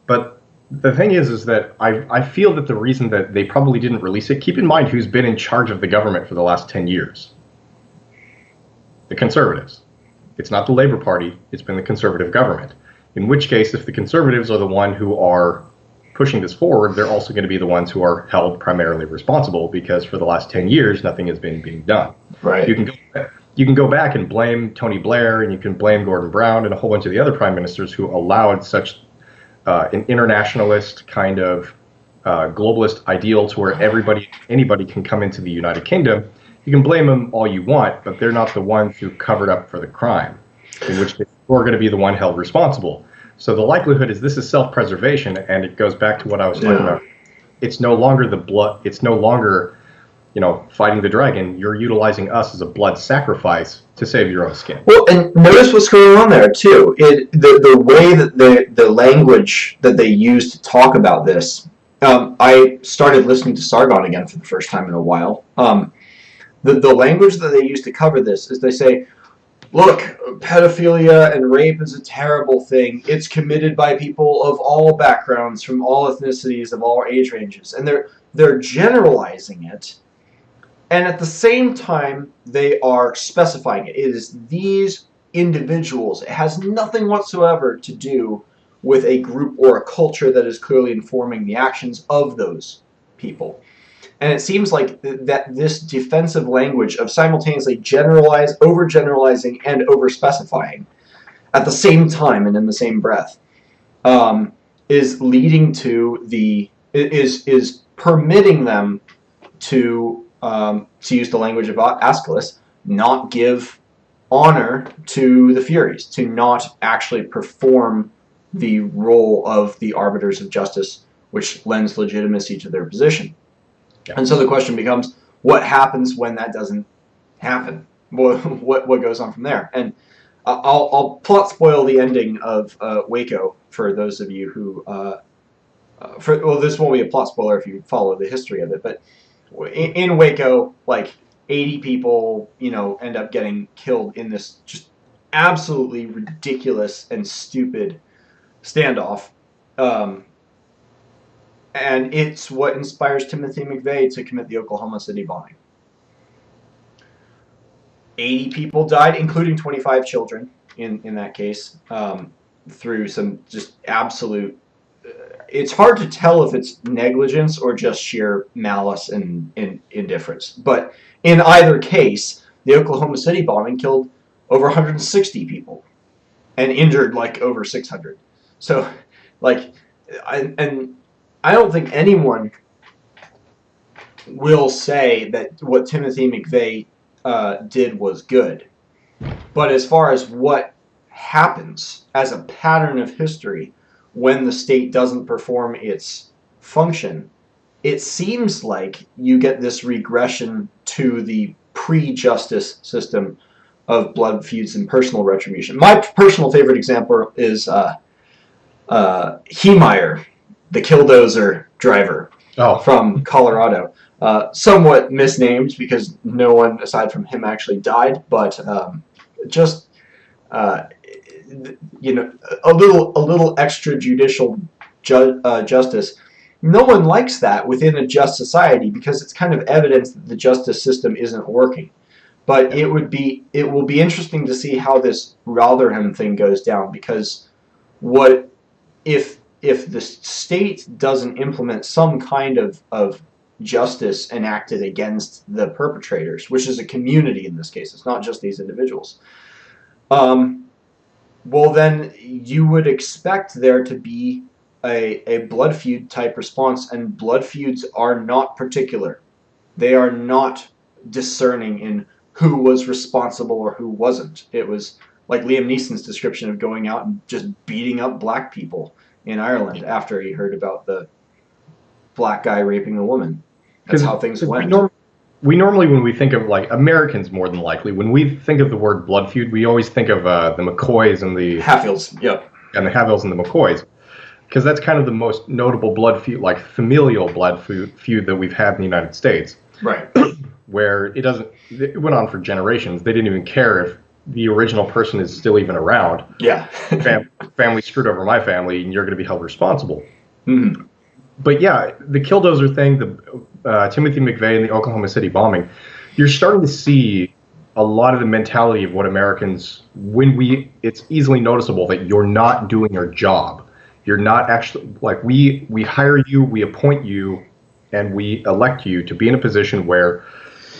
But the thing is that I feel that the reason that they probably didn't release it, keep in mind who's been in charge of the government for the last 10 years. The Conservatives. It's not the Labour Party, it's been the Conservative government. In which case, if the Conservatives are the one who are pushing this forward, they're also going to be the ones who are held primarily responsible, because for the last 10 years, nothing has been being done. Right. You can go back and blame Tony Blair, and you can blame Gordon Brown and a whole bunch of the other prime ministers who allowed such an internationalist kind of globalist ideal to where anybody can come into the United Kingdom. You can blame them all you want, but they're not the ones who covered up for the crime, in which case we're going to be the one held responsible. So the likelihood is this is self-preservation, and it goes back to what I was talking about. It's no longer the blood. It's no longer, fighting the dragon. You're utilizing us as a blood sacrifice to save your own skin. Well, and notice what's going on there too. The way that the language that they use to talk about this. I started listening to Sargon again for the first time in a while. The language that they use to cover this is they say, look, pedophilia and rape is a terrible thing. It's committed by people of all backgrounds, from all ethnicities, of all age ranges. And they're generalizing it. And at the same time, they are specifying it. It is these individuals. It has nothing whatsoever to do with a group or a culture that is clearly informing the actions of those people. And it seems like that this defensive language of simultaneously overgeneralizing and overspecifying at the same time and in the same breath is leading to is permitting them to use the language of Aeschylus, not give honor to the Furies, to not actually perform the role of the arbiters of justice, which lends legitimacy to their position. And so the question becomes, what happens when that doesn't happen? What goes on from there? And I'll plot spoil the ending of WACO for those of you who, this won't be a plot spoiler if you follow the history of it, but in WACO, like 80 people, end up getting killed in this just absolutely ridiculous and stupid standoff. Um, and it's what inspires Timothy McVeigh to commit the Oklahoma City bombing. 80 people died, including 25 children in that case, through some just absolute... it's hard to tell if it's negligence or just sheer malice and indifference. But in either case, the Oklahoma City bombing killed over 160 people and injured like over 600. So, like, I don't think anyone will say that what Timothy McVeigh did was good. But as far as what happens as a pattern of history when the state doesn't perform its function, it seems like you get this regression to the pre-justice system of blood feuds and personal retribution. My personal favorite example is Heemeyer, the Killdozer driver from Colorado. Somewhat misnamed because no one aside from him actually died, but just you know, a little extrajudicial justice. No one likes that within a just society because it's kind of evidence that the justice system isn't working. But it will be interesting to see how this Rotherham thing goes down, because what if the state doesn't implement some kind of justice enacted against the perpetrators, which is a community in this case, it's not just these individuals, well then you would expect there to be a blood feud type response, and blood feuds are not particular. They are not discerning in who was responsible or who wasn't. It was like Liam Neeson's description of going out and just beating up black people in Ireland after he heard about the black guy raping a woman. That's how things went. We normally, when we think of, like, Americans more than likely, when we think of the word blood feud, we always think of the McCoys and the Hatfields, yep. And the Hatfields and the McCoys, because that's kind of the most notable blood feud, like familial blood feud that we've had in the United States. Right. Where it went on for generations. They didn't even care if the original person is still even around. Yeah. Family screwed over my family, and you're going to be held responsible. Mm-hmm. But yeah, the Killdozer thing, the Timothy McVeigh and the Oklahoma City bombing, you're starting to see a lot of the mentality of what Americans, it's easily noticeable that you're not doing your job. You're not actually, like, we hire you, we appoint you, and we elect you to be in a position where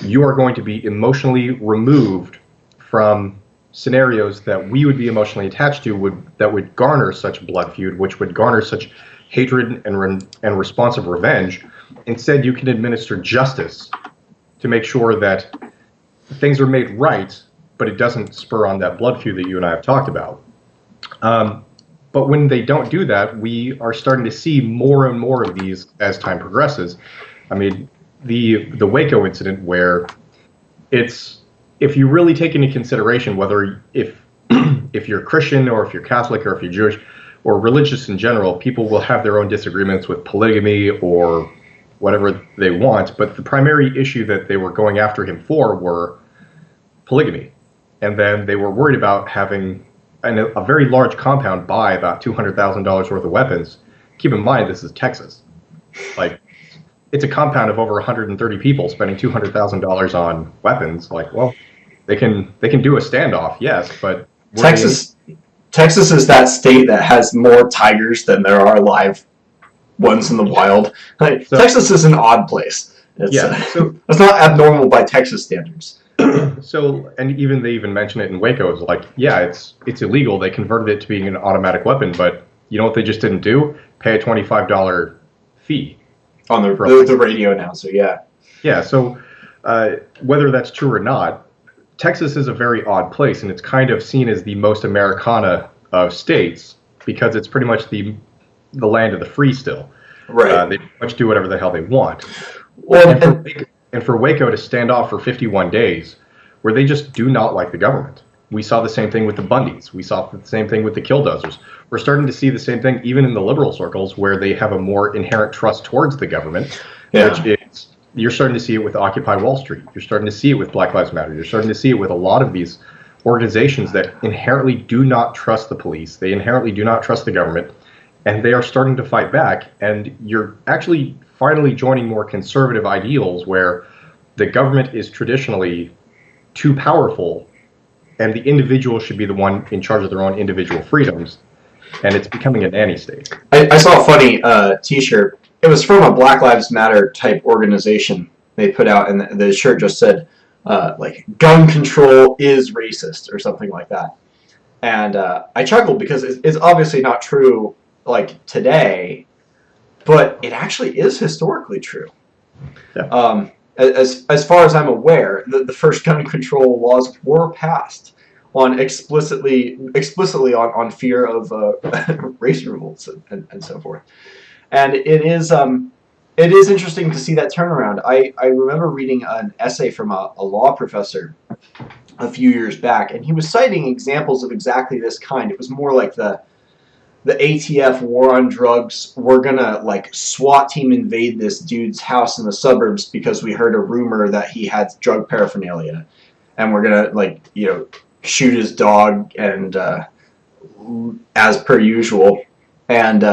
you are going to be emotionally removed from scenarios that we would be emotionally attached to, that would garner such blood feud, which would garner such hatred and responsive revenge. Instead, you can administer justice to make sure that things are made right, but it doesn't spur on that blood feud that you and I have talked about. But when they don't do that, we are starting to see more and more of these as time progresses. I mean, the WACO incident, where if you really take into consideration whether if you're Christian or if you're Catholic or if you're Jewish or religious in general, people will have their own disagreements with polygamy or whatever they want, but the primary issue that they were going after him for were polygamy. And then they were worried about having a very large compound buy about $200,000 worth of weapons. Keep in mind, this is Texas. Like, it's a compound of over 130 people spending $200,000 on weapons. Like, well, they can do a standoff, yes, but Texas is that state that has more tigers than there are live ones in the wild. Like, so, Texas is an odd place. It's not abnormal by Texas standards. So, and they even mention it in Waco. It's like, yeah, it's illegal. They converted it to being an automatic weapon, but you know what they just didn't do? Pay a $25 fee. On the radio announcer, yeah. Yeah, so whether that's true or not, Texas is a very odd place, and it's kind of seen as the most Americana of states because it's pretty much the land of the free still. Right. They pretty much do whatever the hell they want. Well, and for Waco to stand off for 51 days, where they just do not like the government. We saw the same thing with the Bundys. We saw the same thing with the Killdozers. We're starting to see the same thing even in the liberal circles, where they have a more inherent trust towards the government, which is, you're starting to see it with Occupy Wall Street. You're starting to see it with Black Lives Matter. You're starting to see it with a lot of these organizations that inherently do not trust the police. They inherently do not trust the government, and they are starting to fight back. And you're actually finally joining more conservative ideals where the government is traditionally too powerful, and the individual should be the one in charge of their own individual freedoms, and it's becoming a nanny state. I saw a funny T-shirt. It was from a Black Lives Matter type organization they put out, and the shirt just said, like, gun control is racist, or something like that. And I chuckled because it's obviously not true, like, today, but it actually is historically true. Yeah. As far as I'm aware, the first gun control laws were passed on explicitly on fear of race revolts and so forth. And it is interesting to see that turnaround. I remember reading an essay from a law professor a few years back, and he was citing examples of exactly this kind. It was more like the ATF war on drugs. We're gonna, like, SWAT team invade this dude's house in the suburbs because we heard a rumor that he had drug paraphernalia, and we're gonna, like, you know, shoot his dog and as per usual, and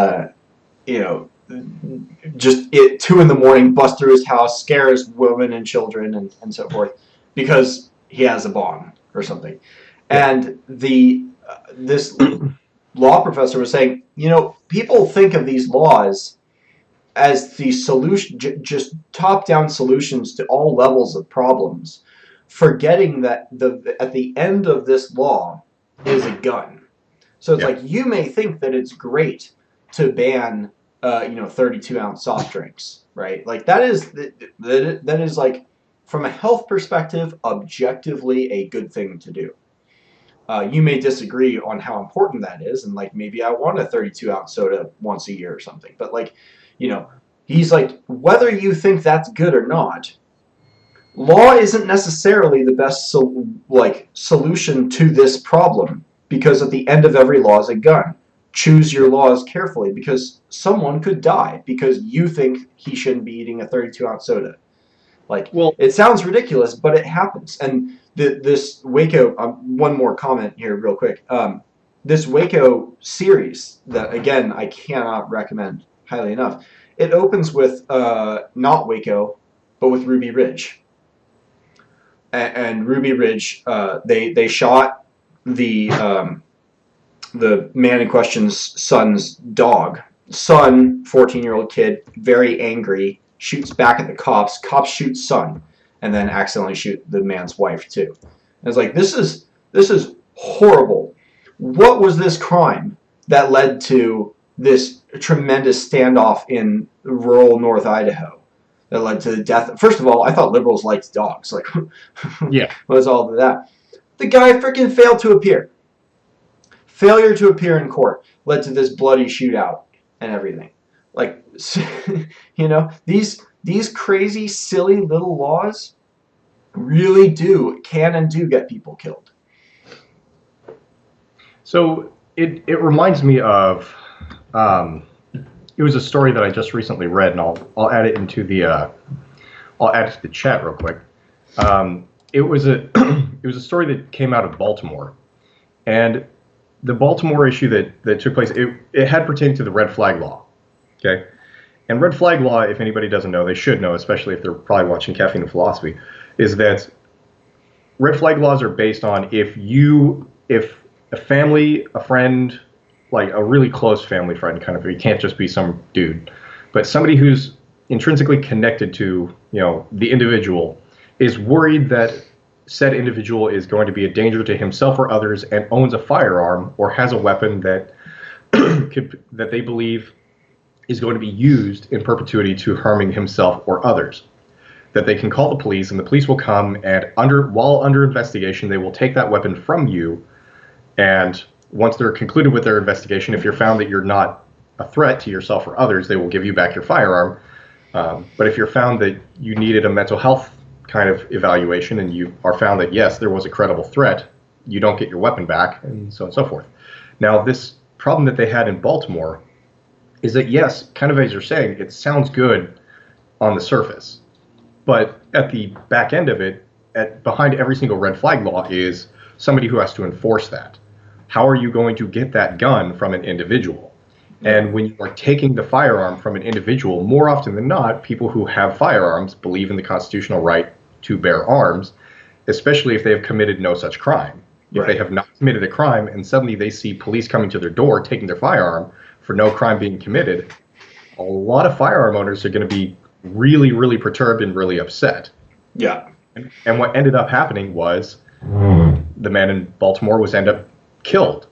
you know, just at 2 a.m, bust through his house, scare his women and children and so forth because he has a bomb or something. And this law professor was saying, you know, people think of these laws as the solution, just top-down solutions to all levels of problems, forgetting that at the end of this law is a gun. So it's like, you may think that it's great to ban, 32-ounce soft drinks, right? Like, that is like, from a health perspective, objectively a good thing to do. You may disagree on how important that is, and, like, maybe I want a 32-ounce soda once a year or something. But, like, you know, he's like, whether you think that's good or not, law isn't necessarily the best solution to this problem, because at the end of every law is a gun. Choose your laws carefully, because someone could die because you think he shouldn't be eating a 32-ounce soda. Like, well, it sounds ridiculous, but it happens. And this WACO, one more comment here real quick. This WACO series that, again, I cannot recommend highly enough. It opens with not WACO, but with Ruby Ridge. And Ruby Ridge, they shot the man in question's son's dog. Son, 14-year-old kid, very angry, shoots back at the cops. Cops shoot son, and then accidentally shoot the man's wife too. And it's like, this is horrible. What was this crime that led to this tremendous standoff in rural North Idaho that led to the death? First of all, I thought liberals liked dogs. Like, yeah, what was all of that? The guy freaking failed to appear. Failure to appear in court led to this bloody shootout and everything. Like, you know, these crazy, silly little laws really can and do get people killed. So it reminds me of, it was a story that I just recently read, and I'll add it into the chat real quick. It was a story that came out of Baltimore, and the Baltimore issue that took place, it had pertained to the red flag law. Okay, and red flag law, if anybody doesn't know, they should know, especially if they're probably watching Caffeine and Philosophy, is that red flag laws are based on if a family, a friend, like a really close family friend, kind of, it can't just be some dude, but somebody who's intrinsically connected to, you know, the individual, is worried that said individual is going to be a danger to himself or others and owns a firearm or has a weapon that that they believe is going to be used in perpetuity to harming himself or others, that they can call the police, and the police will come, and while under investigation, they will take that weapon from you, and once they're concluded with their investigation, if you're found that you're not a threat to yourself or others, they will give you back your firearm. But if you're found that you needed a mental health kind of evaluation and you are found that, yes, there was a credible threat, you don't get your weapon back, and so on and so forth. Now, this problem that they had in Baltimore is that, yes, kind of as you're saying, it sounds good on the surface, but at the back end of it, behind every single red flag law is somebody who has to enforce that. How are you going to get that gun from an individual? And when you are taking the firearm from an individual, more often than not, people who have firearms believe in the constitutional right to bear arms, especially if they have committed no such crime. If they have not committed a crime and suddenly they see police coming to their door taking their firearm for no crime being committed, a lot of firearm owners are going to be really, really perturbed and really upset. Yeah. And what ended up happening was the man in Baltimore was ended up killed.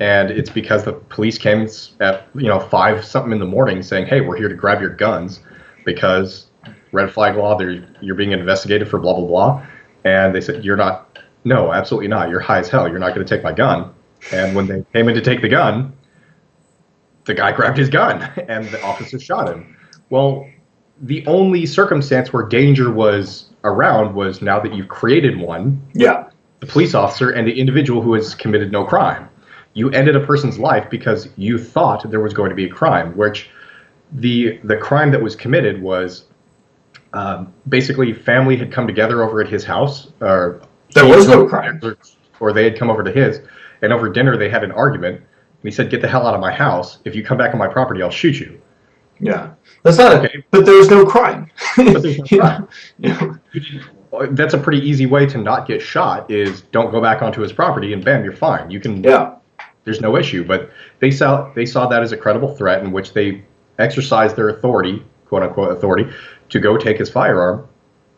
And it's because the police came at 5 something in the morning saying, hey, we're here to grab your guns because red flag law, you're being investigated for blah, blah, blah. And they said, you're not, no, absolutely not. You're high as hell. You're not going to take my gun. And when they came in to take the gun, the guy grabbed his gun and the officer shot him. Well, the only circumstance where danger was around was now that you've created one, the police officer and the individual who has committed no crime. You ended a person's life because you thought there was going to be a crime, which the crime that was committed was basically family had come together over at his house. Or there was no crime. Or they had come over to his, and over dinner they had an argument, and he said, get the hell out of my house. If you come back on my property, I'll shoot you. Yeah. That's not okay. But there was no crime. But there's no crime. That's a pretty easy way to not get shot is don't go back onto his property and bam, you're fine. You can there's no issue. But they saw that as a credible threat in which they exercised their authority, quote unquote authority, to go take his firearm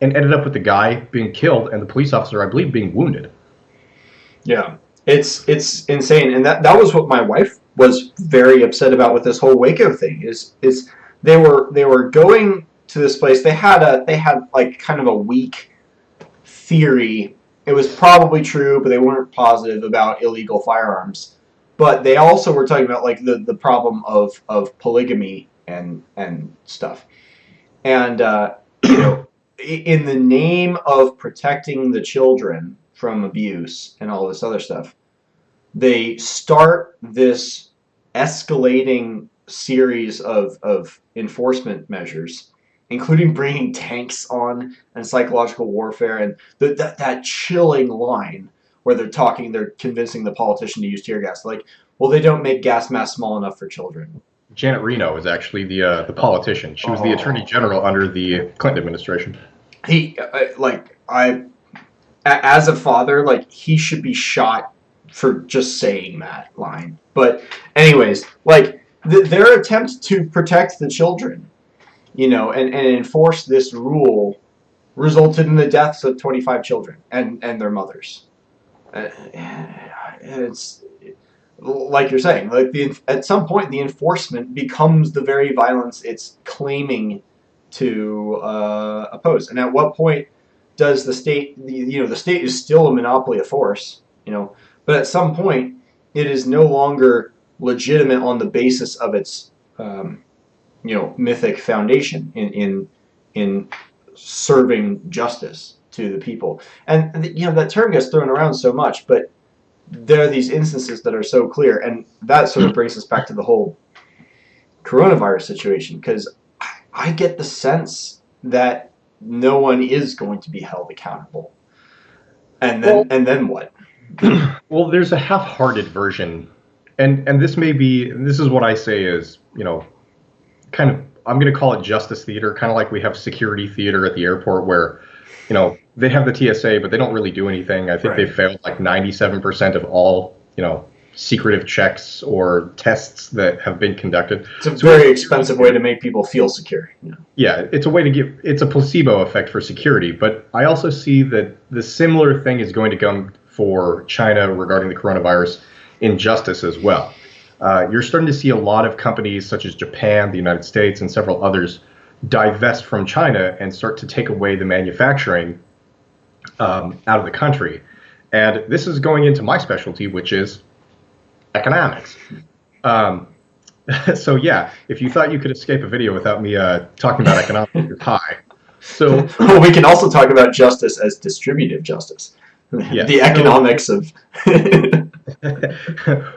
and ended up with the guy being killed and the police officer, I believe, being wounded. Yeah. It's insane. And that was what my wife was very upset about with this whole WACO thing is they were going to this place. They had like kind of a weak theory. It was probably true, but they weren't positive about illegal firearms. But they also were talking about like the problem of polygamy and stuff. And in the name of protecting the children from abuse and all this other stuff, they start this escalating series of enforcement measures, including bringing tanks on and psychological warfare, and that chilling line where they're convincing the politician to use tear gas. Like, well, they don't make gas masks small enough for children. Janet Reno is actually the politician. She was the attorney general under the Clinton administration. As a father, like, he should be shot for just saying that line. But anyways, like, their attempt to protect the children, and enforce this rule resulted in the deaths of 25 children and their mothers. It's like you're saying, like at some point the enforcement becomes the very violence it's claiming to oppose. And at what point does the state, the state is still a monopoly of force, but at some point it is no longer legitimate on the basis of its mythic foundation in serving justice to the people. And that term gets thrown around so much, but there are these instances that are so clear, and that sort of brings us back to the whole coronavirus situation, because I get the sense that no one is going to be held accountable. And then what? Well, there's a half-hearted version, and this is what I say is, kind of, I'm going to call it justice theater, kind of like we have security theater at the airport where, they have the TSA, but they don't really do anything. I think they failed like 97% of all, secretive checks or tests that have been conducted. It's a very expensive way to make people feel secure. Yeah, it's a way to it's a placebo effect for security. But I also see that the similar thing is going to come for China regarding the coronavirus injustice as well. You're starting to see a lot of companies such as Japan, the United States, and several others divest from China and start to take away the manufacturing out of the country. And this is going into my specialty, which is economics. So yeah, if you thought you could escape a video without me talking about economics, you're high. So we can also talk about justice as distributive justice. Yes. The economics of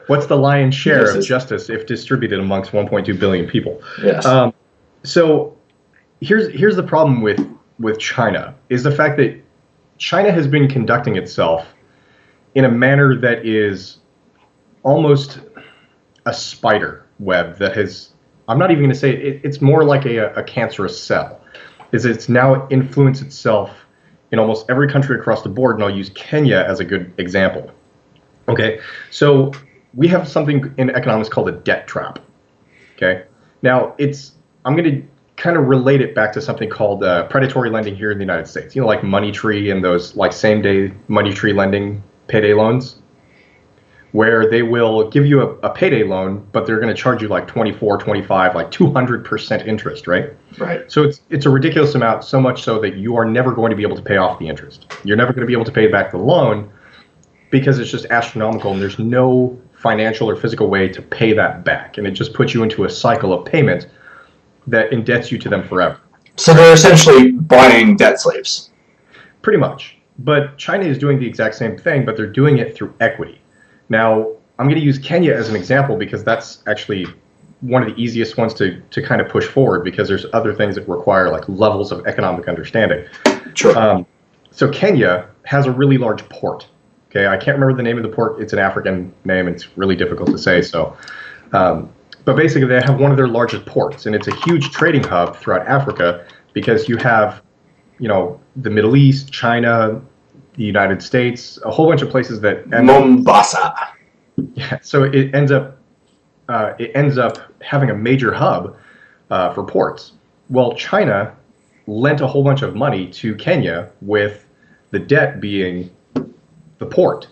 what's the lion's share of justice if distributed amongst 1.2 billion people? Yes. So here's the problem with China is the fact that China has been conducting itself in a manner that is almost a spider web that has, I'm not even going to say it's more like a cancerous cell, is it's now influenced itself in almost every country across the board, and I'll use Kenya as a good example. Okay, so we have something in economics called a debt trap. Okay, now I'm going to kind of relate it back to something called predatory lending here in the United States. You know, like Money Tree and those like same-day Money Tree lending payday loans, where they will give you a payday loan, but they're going to charge you like 24, 25, like 200% interest, right? Right. So it's a ridiculous amount, so much so that you are never going to be able to pay off the interest. You're never going to be able to pay back the loan because it's just astronomical, and there's no financial or physical way to pay that back. And it just puts you into a cycle of payment that indebts you to them forever. So they're essentially buying debt slaves. Pretty much. But China is doing the exact same thing, but they're doing it through equity. Now, I'm going to use Kenya as an example because that's actually one of the easiest ones to kind of push forward, because there's other things that require like levels of economic understanding. Sure. So Kenya has a really large port. Okay, I can't remember the name of the port. It's an African name. It's really difficult to say. So, but basically they have one of their largest ports, and it's a huge trading hub throughout Africa because you have, you know, the Middle East, China, the United States, a whole bunch of places that Mombasa. Yeah, so it ends up having a major hub for ports. Well, China lent a whole bunch of money to Kenya with the debt being the port,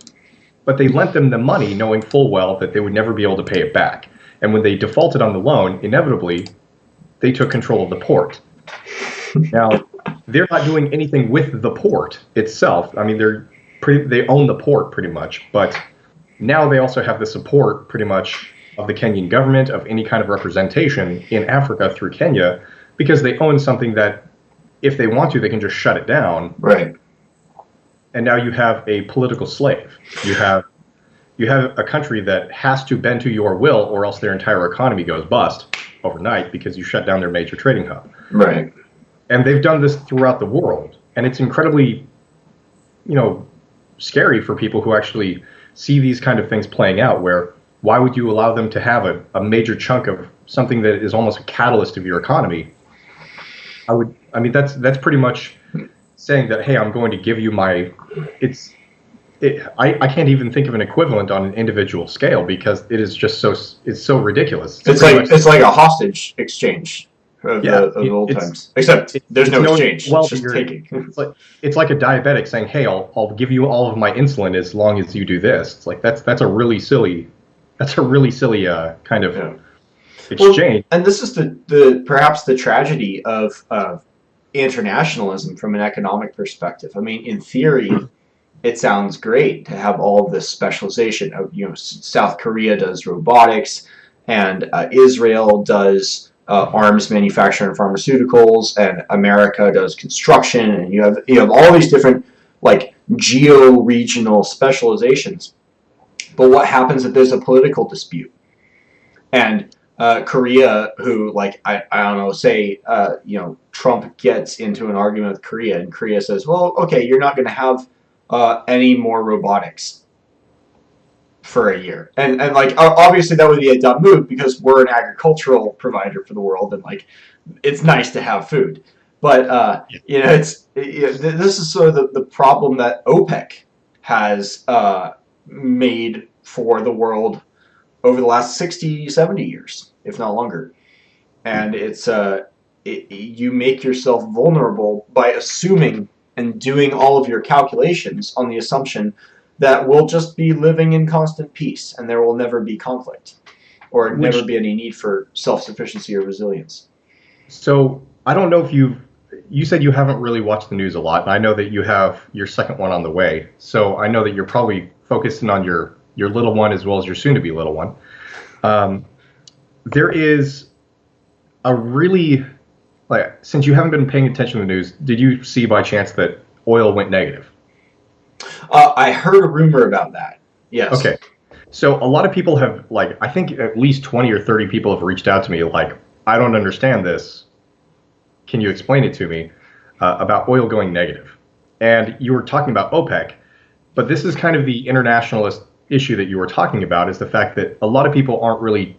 but they lent them the money knowing full well that they would never be able to pay it back. And when they defaulted on the loan, inevitably, they took control of the port. Now, they're not doing anything with the port itself. I mean, they own the port pretty much, but now they also have the support pretty much of the Kenyan government, of any kind of representation in Africa through Kenya, because they own something that if they want to, they can just shut it down. Right. And now you have a political slave. You have a country that has to bend to your will, or else their entire economy goes bust overnight because you shut down their major trading hub. Right. And they've done this throughout the world, and it's incredibly, you know, scary for people who actually see these kind of things playing out, where why would you allow them to have a major chunk of something that is almost a catalyst of your economy? I mean, that's pretty much saying that, hey, I'm going to give you my, I can't even think of an equivalent on an individual scale because it is just it's so ridiculous. It's like a hostage exchange of the old times. Except there's no exchange. It's just taking. It's like a diabetic saying, hey, I'll give you all of my insulin as long as you do this. It's like that's a really silly kind of exchange. Well, and this is the perhaps the tragedy of internationalism from an economic perspective. I mean, in theory, it sounds great to have all this specialization. You know, South Korea does robotics, and Israel does arms manufacturing and pharmaceuticals, and America does construction, and you have all these different like geo-regional specializations. But what happens if there's a political dispute? And Korea, who, like, I don't know, say, Trump gets into an argument with Korea, and Korea says, well, okay, you're not going to have any more robotics for a year. And like, obviously that would be a dumb move because we're an agricultural provider for the world, and, like, it's nice to have food. But, this is sort of the problem that OPEC has made for the world over the last 60, 70 years, if not longer. And it's you make yourself vulnerable by assuming and doing all of your calculations on the assumption that we'll just be living in constant peace and there will never be conflict or never be any need for self-sufficiency or resilience. So I don't know if you said you haven't really watched the news a lot, and I know that you have your second one on the way. So I know that you're probably focusing on your little one as well as your soon-to-be little one. There is a really, since you haven't been paying attention to the news, did you see by chance that oil went negative? I heard a rumor about that. Yes. Okay. So a lot of people have, I think at least 20 or 30 people have reached out to me I don't understand this. Can you explain it to me about oil going negative? And you were talking about OPEC. But this is kind of the internationalist issue that you were talking about, is the fact that a lot of people aren't really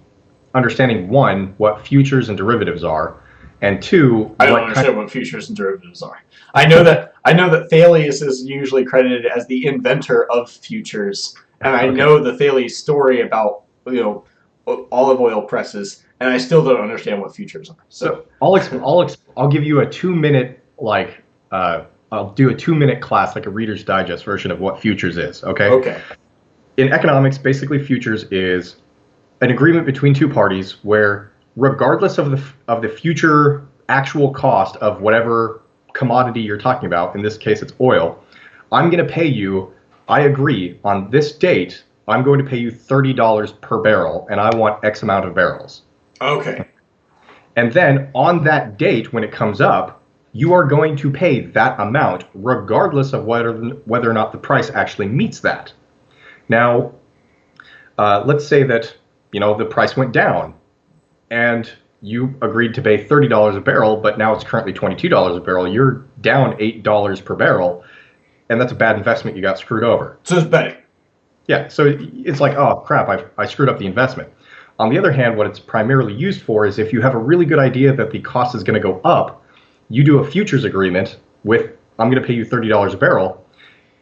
understanding, one, what futures and derivatives are, and two, I don't understand what futures and derivatives are. I know that Thales is usually credited as the inventor of futures, and I know the Thales story about olive oil presses, and I still don't understand what futures are. So I'll give you a 2 minute I'll do a 2 minute class, like a Reader's Digest version of what futures is. Okay. Okay. In economics, basically, futures is an agreement between two parties where, regardless of the future actual cost of whatever commodity you're talking about, in this case it's oil, I'm going to pay you. I agree on this date. I'm going to pay you $30 per barrel, and I want X amount of barrels. Okay. And then on that date, when it comes up, you are going to pay that amount, regardless of whether or not the price actually meets that. Now, let's say that the price went down, and you agreed to pay $30 a barrel, but now it's currently $22 a barrel. You're down $8 per barrel, and that's a bad investment. You got screwed over. So it's betting. Yeah, so it's like, oh crap, I screwed up the investment. On the other hand, what it's primarily used for is if you have a really good idea that the cost is going to go up, you do a futures agreement with, I'm going to pay you $30 a barrel.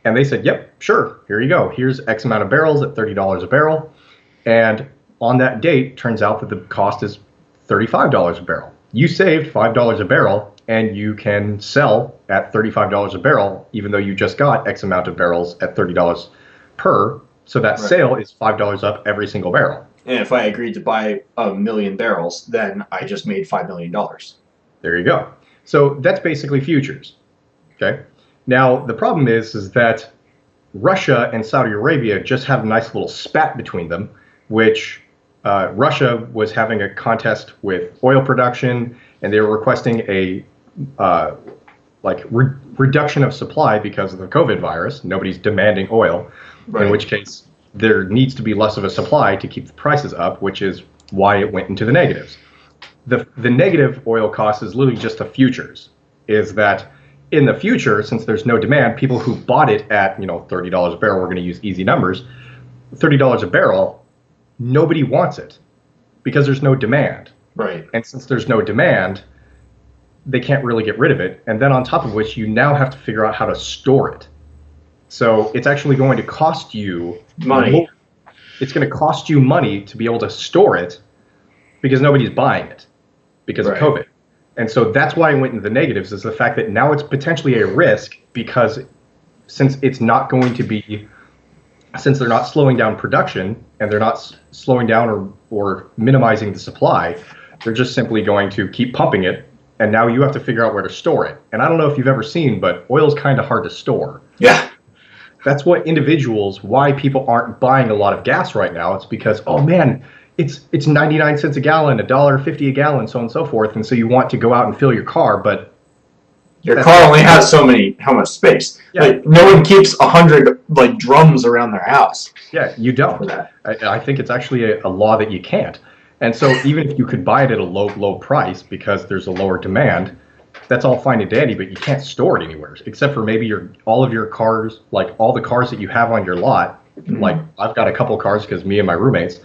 And they said, yep, sure, here you go. Here's X amount of barrels at $30 a barrel. And on that date, turns out that the cost is $35 a barrel. You saved $5 a barrel, and you can sell at $35 a barrel, even though you just got X amount of barrels at $30 per. So that sale is $5 up every single barrel. And if I agreed to buy 1 million barrels, then I just made $5 million. There you go. So that's basically futures. Okay. Now the problem is that Russia and Saudi Arabia just had a nice little spat between them, which Russia was having a contest with oil production, and they were requesting a reduction of supply because of the COVID virus. Nobody's demanding oil, in which case there needs to be less of a supply to keep the prices up, which is why it went into the negatives. The negative oil cost is literally just the futures, is that in the future, since there's no demand, people who bought it at $30 a barrel, we're going to use easy numbers, $30 a barrel, nobody wants it because there's no demand. Right. And since there's no demand, they can't really get rid of it. And then on top of which, you now have to figure out how to store it. So it's actually going to cost you money. It's going to cost you money to be able to store it because nobody's buying it because of COVID. And so that's why I went into the negatives, is the fact that now it's potentially a risk, because since it's not going to be, since they're not slowing down production and they're not slowing down or minimizing the supply, they're just simply going to keep pumping it. And now you have to figure out where to store it. And I don't know if you've ever seen, but oil's kind of hard to store. Yeah. That's what why people aren't buying a lot of gas right now. It's because, oh man, it's 99 cents a gallon, $1.50 a gallon, so on and so forth. And so you want to go out and fill your car, but your car only has how much space. Yeah. Like, no one keeps 100 drums around their house. Yeah, you don't. I think it's actually a law that you can't. And so even if you could buy it at a low price because there's a lower demand, that's all fine and dandy, but you can't store it anywhere except for maybe all of your cars, like all the cars that you have on your lot. Mm-hmm. Like I've got a couple cars because me and my roommates,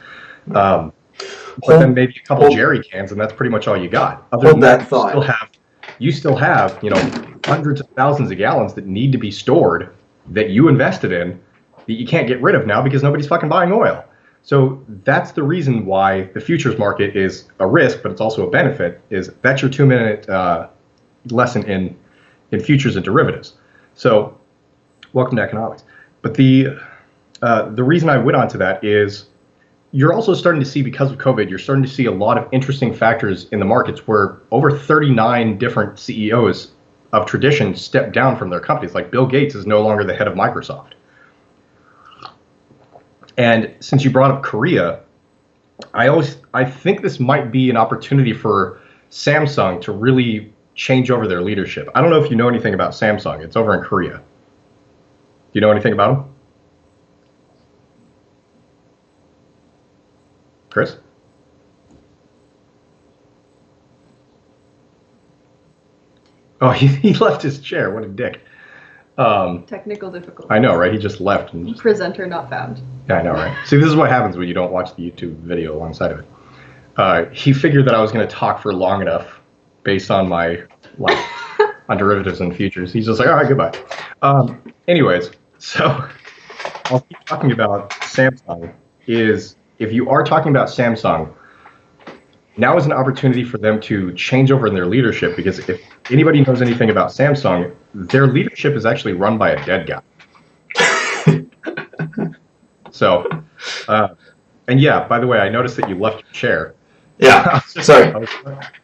but then maybe a couple jerry cans, and that's pretty much all you got. Other than that, you still have hundreds of thousands of gallons that need to be stored that you invested in that you can't get rid of now because nobody's fucking buying oil. So that's the reason why the futures market is a risk, but it's also a benefit. That's your 2-minute lesson in futures and derivatives. So welcome to economics. But the reason I went on to that is you're also starting to see, because of COVID, you're starting to see a lot of interesting factors in the markets where over 39 different CEOs of tradition stepped down from their companies. Like Bill Gates is no longer the head of Microsoft. And since you brought up Korea, I think this might be an opportunity for Samsung to really change over their leadership. I don't know if you know anything about Samsung. It's over in Korea. Do you know anything about them? Chris? Oh, he left his chair. What a dick. Technical difficulty. I know, right? He just left. And just, Presenter not found. yeah, I know, right? See, this is what happens when you don't watch the YouTube video alongside of it. He figured that I was going to talk for long enough based on my, like, on derivatives and futures. He's just like, all right, goodbye. Anyways, so I'll keep talking about Samsung. If you are talking about Samsung, now is an opportunity for them to change over in their leadership, because if anybody knows anything about Samsung, their leadership is actually run by a dead guy. So, and yeah, by the way, I noticed that you left your chair. Yeah, sorry.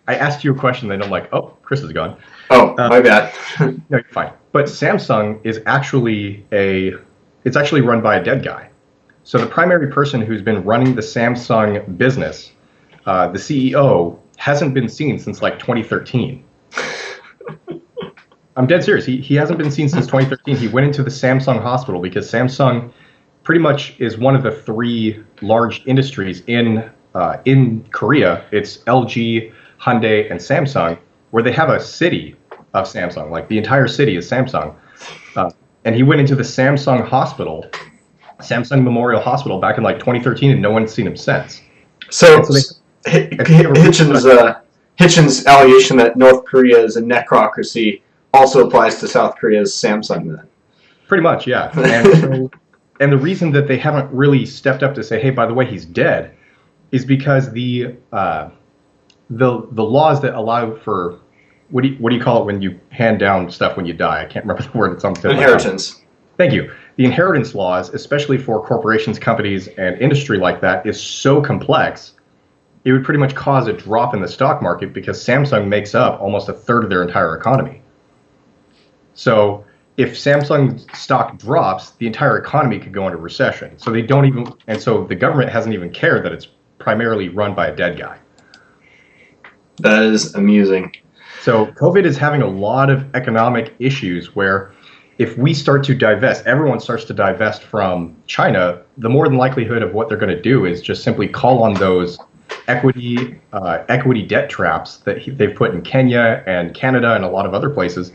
I asked you a question, then I'm like, oh, Chris is gone. Oh, my bad. No, you're fine. But Samsung is actually it's actually run by a dead guy. So the primary person who's been running the Samsung business, the CEO, hasn't been seen since like 2013. I'm dead serious. He hasn't been seen since 2013. He went into the Samsung hospital because Samsung pretty much is one of the three large industries in Korea. It's LG, Hyundai, and Samsung, where they have a city of Samsung. Like the entire city is Samsung. And he went into the Samsung hospital, Samsung Memorial Hospital, back in like 2013, and no one's seen him since. So Hitchin's allegation that North Korea is a necrocracy also applies to South Korea's Samsung then? Pretty much, yeah. And the reason that they haven't really stepped up to say, hey, by the way, he's dead, is because the laws that allow for, what do you call it when you hand down stuff when you die? I can't remember the word. It's on the tip of my tongue. Inheritance. Thank you. The inheritance laws, especially for corporations, companies, and industry like that, is so complex, it would pretty much cause a drop in the stock market, because Samsung makes up almost a third of their entire economy. So if Samsung stock drops, the entire economy could go into recession. So they don't even, and so the government hasn't even cared that it's primarily run by a dead guy. That is amusing. So COVID is having a lot of economic issues where if we start to divest, everyone starts to divest from China, the more than likelihood of what they're going to do is just simply call on those equity debt traps that they've put in Kenya and Canada and a lot of other places,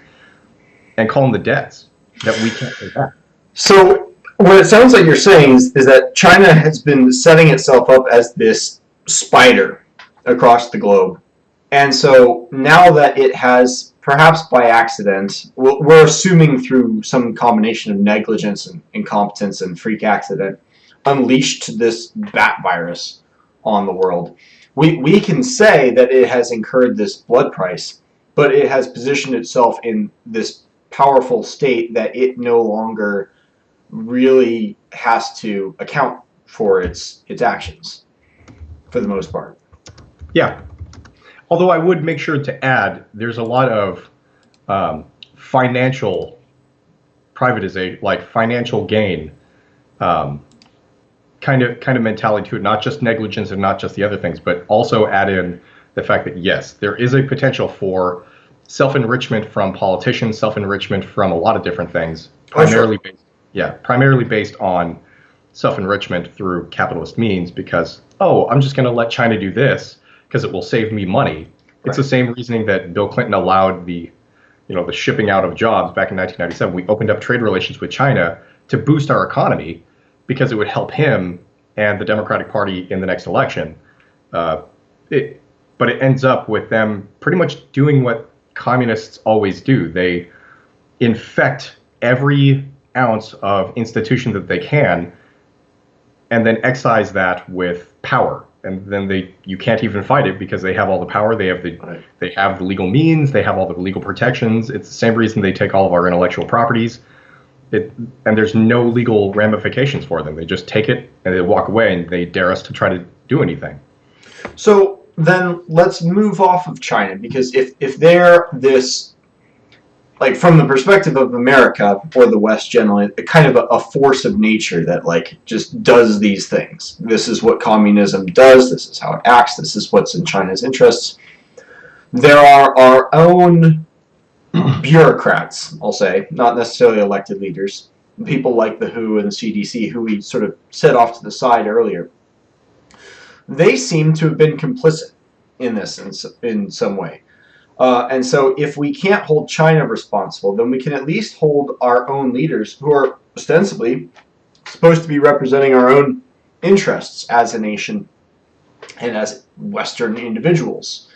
and call them the debts that we can't pay back. So what it sounds like you're saying is that China has been setting itself up as this spider across the globe. And so now that it has, perhaps by accident, we're assuming through some combination of negligence and incompetence and freak accident, unleashed this bat virus on the world. We can say that it has incurred this blood price, but it has positioned itself in this powerful state that it no longer really has to account for its actions, for the most part. Yeah. Although I would make sure to add, there's a lot of financial privatization, like financial gain, kind of mentality to it. Not just negligence and not just the other things, but also add in the fact that yes, there is a potential for self-enrichment from politicians, self-enrichment from a lot of different things, primarily based on self-enrichment through capitalist means, because I'm just going to let China do this because it will save me money. It's the same reasoning that Bill Clinton allowed the shipping out of jobs back in 1997. We opened up trade relations with China to boost our economy because it would help him and the Democratic Party in the next election. But it ends up with them pretty much doing what communists always do. They infect every ounce of institution that they can, and then excise that with power. And then you can't even fight it because they have all the power. They have the legal means. They have all the legal protections. It's the same reason they take all of our intellectual properties. And there's no legal ramifications for them. They just take it and they walk away, and they dare us to try to do anything. So then let's move off of China, because if they're this, like from the perspective of America or the West generally, kind of a force of nature that like just does these things. This is what communism does. This is how it acts. This is what's in China's interests. There are our own bureaucrats, I'll say, not necessarily elected leaders, people like the WHO and the CDC, who we sort of set off to the side earlier. They seem to have been complicit in this in some way. And so if we can't hold China responsible, then we can at least hold our own leaders who are ostensibly supposed to be representing our own interests as a nation and as Western individuals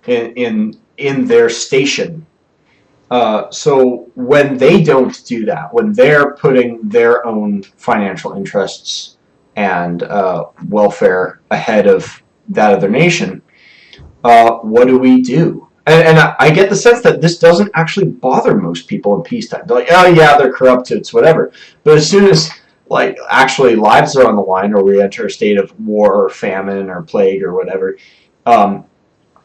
in their station. So when they don't do that, when they're putting their own financial interests and welfare ahead of that of their nation, what do we do? And I get the sense that this doesn't actually bother most people in peacetime. They're like, oh yeah, they're corrupt, it's whatever. But as soon as like actually lives are on the line, or we enter a state of war or famine or plague or whatever,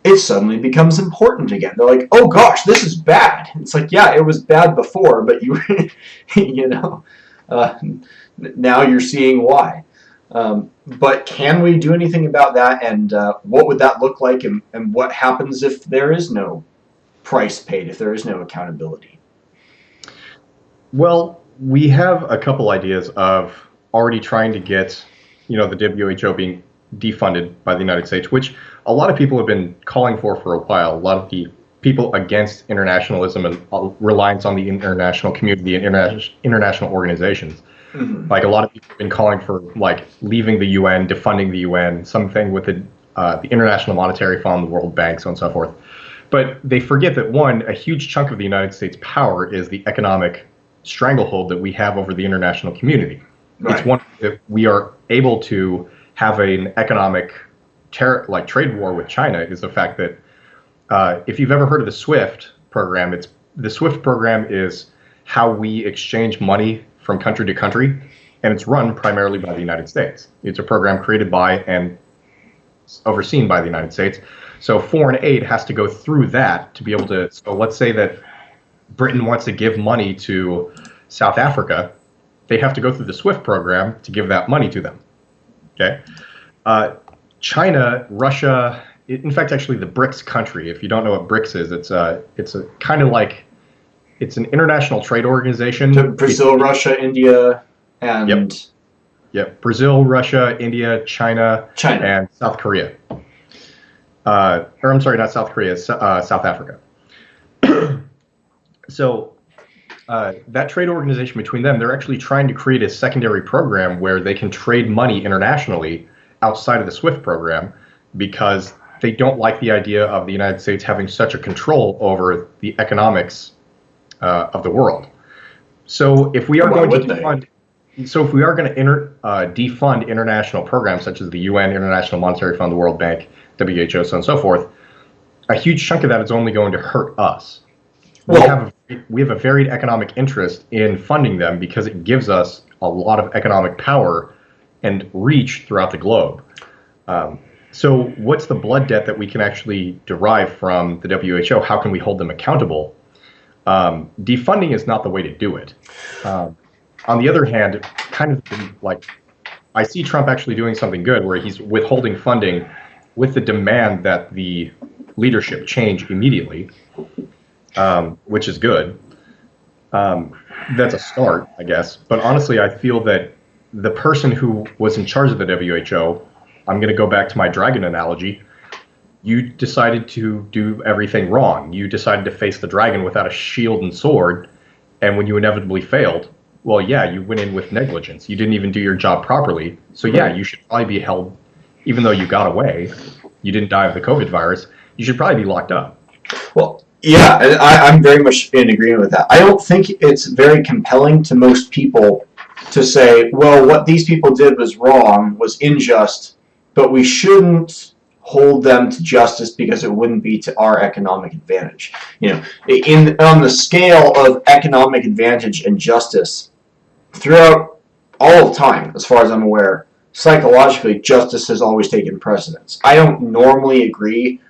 it suddenly becomes important again. They're like, oh gosh, this is bad. It's like, yeah, it was bad before, but you, you know, now you're seeing why. But can we do anything about that? And what would that look like? And what happens if there is no price paid, if there is no accountability? Well, we have a couple ideas of already trying to get, the WHO being defunded by the United States, which a lot of people have been calling for a while. A lot of the people against internationalism and reliance on the international community and international organizations. Mm-hmm. Like a lot of people have been calling for like leaving the UN, defunding the UN, something with the International Monetary Fund, the World Bank, so on and so forth. But they forget that a huge chunk of the United States' power is the economic stranglehold that we have over the international community. Right. It's one that we are able to have an economic trade war with China is the fact that if you've ever heard of the SWIFT program, the SWIFT program is how we exchange money from country to country, and it's run primarily by the United States. It's a program created by and overseen by the United States. So foreign aid has to go through that to be able to, so let's say that Britain wants to give money to South Africa, they have to go through the SWIFT program to give that money to them. Okay. China, Russia, in fact, actually the BRICS country, if you don't know what BRICS is, it's a kind of like, it's an international trade organization. So Brazil, Russia, India, and... Yep. Brazil, Russia, India, China, and South Korea. Or I'm sorry, not South Korea, South Africa. So that trade organization between them, they're actually trying to create a secondary program where they can trade money internationally outside of the SWIFT program because they don't like the idea of the United States having such a control over the economics of the world. So if we are going to defund, defund international programs such as the UN, International Monetary Fund, the World Bank, WHO, so on and so forth, a huge chunk of that is only going to hurt us. We have a varied economic interest in funding them because it gives us a lot of economic power and reach throughout the globe. So what's the blood debt that we can actually derive from the WHO? How can we hold them accountable? Defunding is not the way to do it. On the other hand, kind of like I see Trump actually doing something good where he's withholding funding with the demand that the leadership change immediately, which is good. That's a start, I guess. But honestly, I feel that the person who was in charge of the WHO, I'm going to go back to my dragon analogy, you decided to do everything wrong. You decided to face the dragon without a shield and sword, and when you inevitably failed, well, yeah, you went in with negligence. You didn't even do your job properly. So yeah, you should probably be held, even though you got away, you didn't die of the COVID virus, you should probably be locked up. Well, yeah, I'm very much in agreement with that. I don't think it's very compelling to most people to say, well, what these people did was wrong, was unjust, but we shouldn't hold them to justice because it wouldn't be to our economic advantage. On the scale of economic advantage and justice, throughout all of time, as far as I'm aware, psychologically, justice has always taken precedence. I don't normally agree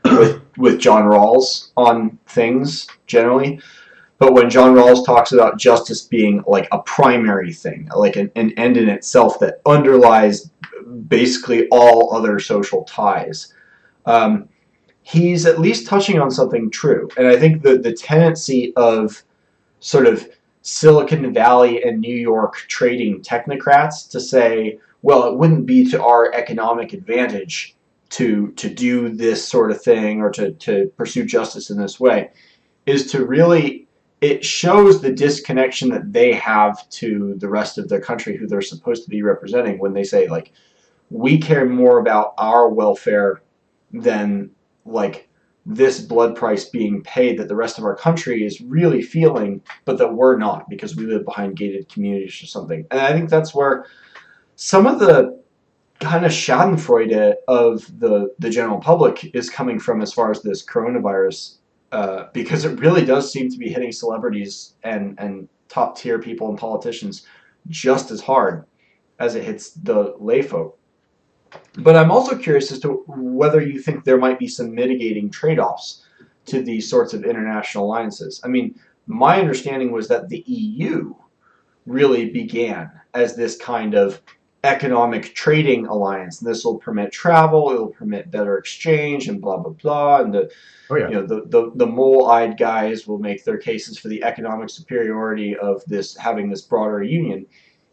with John Rawls on things, generally, but when John Rawls talks about justice being like a primary thing, like an end in itself that underlies basically all other social ties, he's at least touching on something true. And I think the tendency of sort of Silicon Valley and New York trading technocrats to say, well, it wouldn't be to our economic advantage to do this sort of thing or to pursue justice in this way is to really, it shows the disconnection that they have to the rest of their country who they're supposed to be representing when they say, like, we care more about our welfare than, like, this blood price being paid that the rest of our country is really feeling, but that we're not because we live behind gated communities or something. And I think that's where some of the kind of schadenfreude of the general public is coming from as far as this coronavirus, because it really does seem to be hitting celebrities and top tier people and politicians just as hard as it hits the lay folk. But I'm also curious as to whether you think there might be some mitigating trade-offs to these sorts of international alliances. I mean, my understanding was that the EU really began as this kind of economic trading alliance. And this will permit travel, it will permit better exchange, and blah blah blah. And the mole-eyed guys will make their cases for the economic superiority of this having this broader union.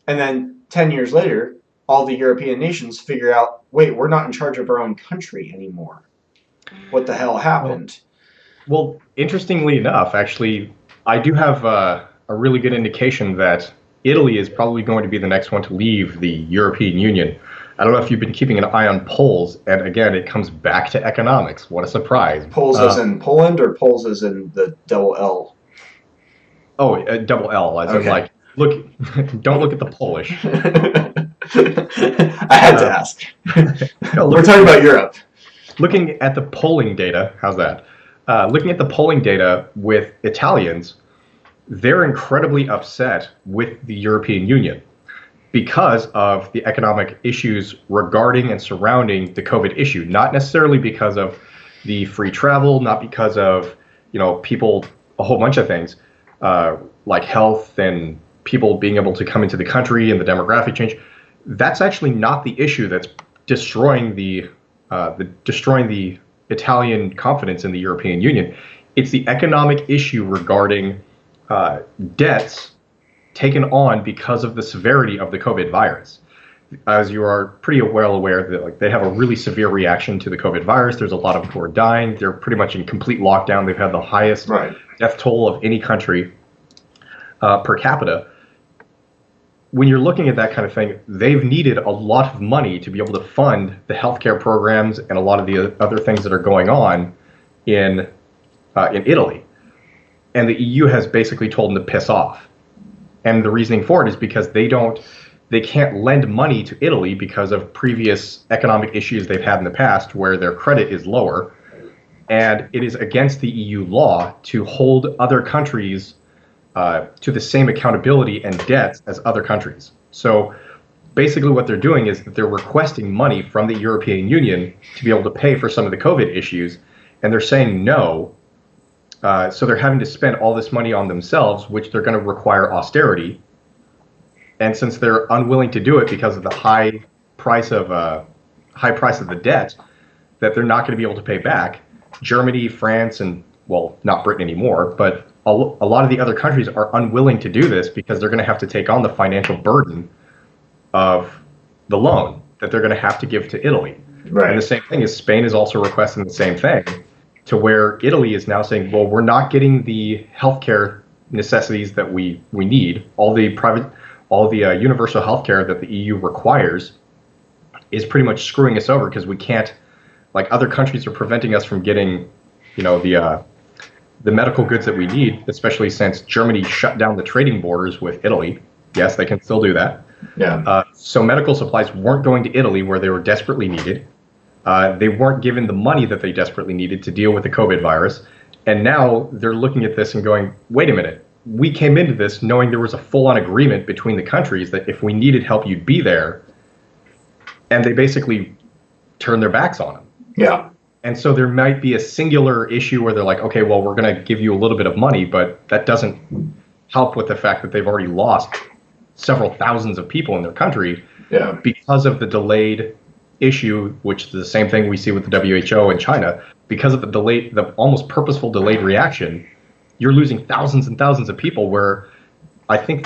And then 10 years later, all the European nations figure out, wait, we're not in charge of our own country anymore. What the hell happened? Well, interestingly enough, actually, I do have a really good indication that Italy is probably going to be the next one to leave the European Union. I don't know if you've been keeping an eye on polls, and again, it comes back to economics. What a surprise. Polls as in Poland, or polls as in the double L? Oh, double L, as in, like, look, don't look at the Polish. I had to ask. We're talking about Europe. Looking at the polling data, how's that? Looking at the polling data with Italians, they're incredibly upset with the European Union because of the economic issues regarding and surrounding the COVID issue. Not necessarily because of the free travel, not because of, people, a whole bunch of things, like health and people being able to come into the country and the demographic change. That's actually not the issue that's destroying the Italian confidence in the European Union. It's the economic issue regarding debts taken on because of the severity of the COVID virus. As you are pretty well aware, that they have a really severe reaction to the COVID virus. There's a lot of people who are dying. They're pretty much in complete lockdown. They've had the highest death toll of any country per capita. When you're looking at that kind of thing, they've needed a lot of money to be able to fund the healthcare programs and a lot of the other things that are going on in Italy. And the EU has basically told them to piss off. And the reasoning for it is because they can't lend money to Italy because of previous economic issues they've had in the past where their credit is lower. And it is against the EU law to hold other countries to the same accountability and debts as other countries. So basically what they're doing is that they're requesting money from the European Union to be able to pay for some of the COVID issues, and they're saying no. So they're having to spend all this money on themselves, which they're going to require austerity. And since they're unwilling to do it because of the high price of the debt that they're not going to be able to pay back, Germany, France, and, well, not Britain anymore, but a lot of the other countries are unwilling to do this because they're going to have to take on the financial burden of the loan that they're going to have to give to Italy. Right. And the same thing is Spain is also requesting the same thing, to where Italy is now saying, well, we're not getting the healthcare necessities that we need. All the universal healthcare that the EU requires is pretty much screwing us over because we can't, like, other countries are preventing us from getting, the medical goods that we need, especially since Germany shut down the trading borders with Italy. Yes, they can still do that. Yeah. So medical supplies weren't going to Italy where they were desperately needed. They weren't given the money that they desperately needed to deal with the COVID virus. And now they're looking at this and going, wait a minute, we came into this knowing there was a full-on agreement between the countries that if we needed help, you'd be there. And they basically turned their backs on them. Yeah. And so there might be a singular issue where they're like, okay, well, we're going to give you a little bit of money, but that doesn't help with the fact that they've already lost several thousands of people in their country because of the delayed issue, which is the same thing we see with the WHO in China. Because of the almost purposeful delayed reaction, you're losing thousands and thousands of people, where I think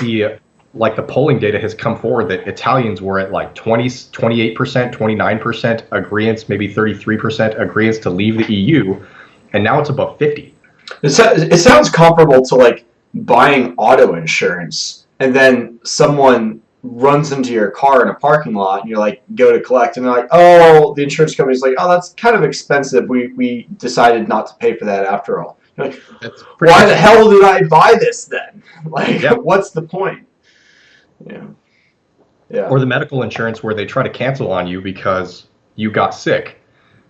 like the polling data has come forward that Italians were at like 28%, 29% agreements, maybe 33% agreements to leave the EU, and now it's above 50. It sounds comparable to like buying auto insurance, and then someone runs into your car in a parking lot, and you're like, go to collect, and they're like, oh, the insurance company's like, oh, that's kind of expensive. We decided not to pay for that after all. You're like, why the hell did I buy this then? Like, what's the point? Yeah. Or the medical insurance where they try to cancel on you because you got sick.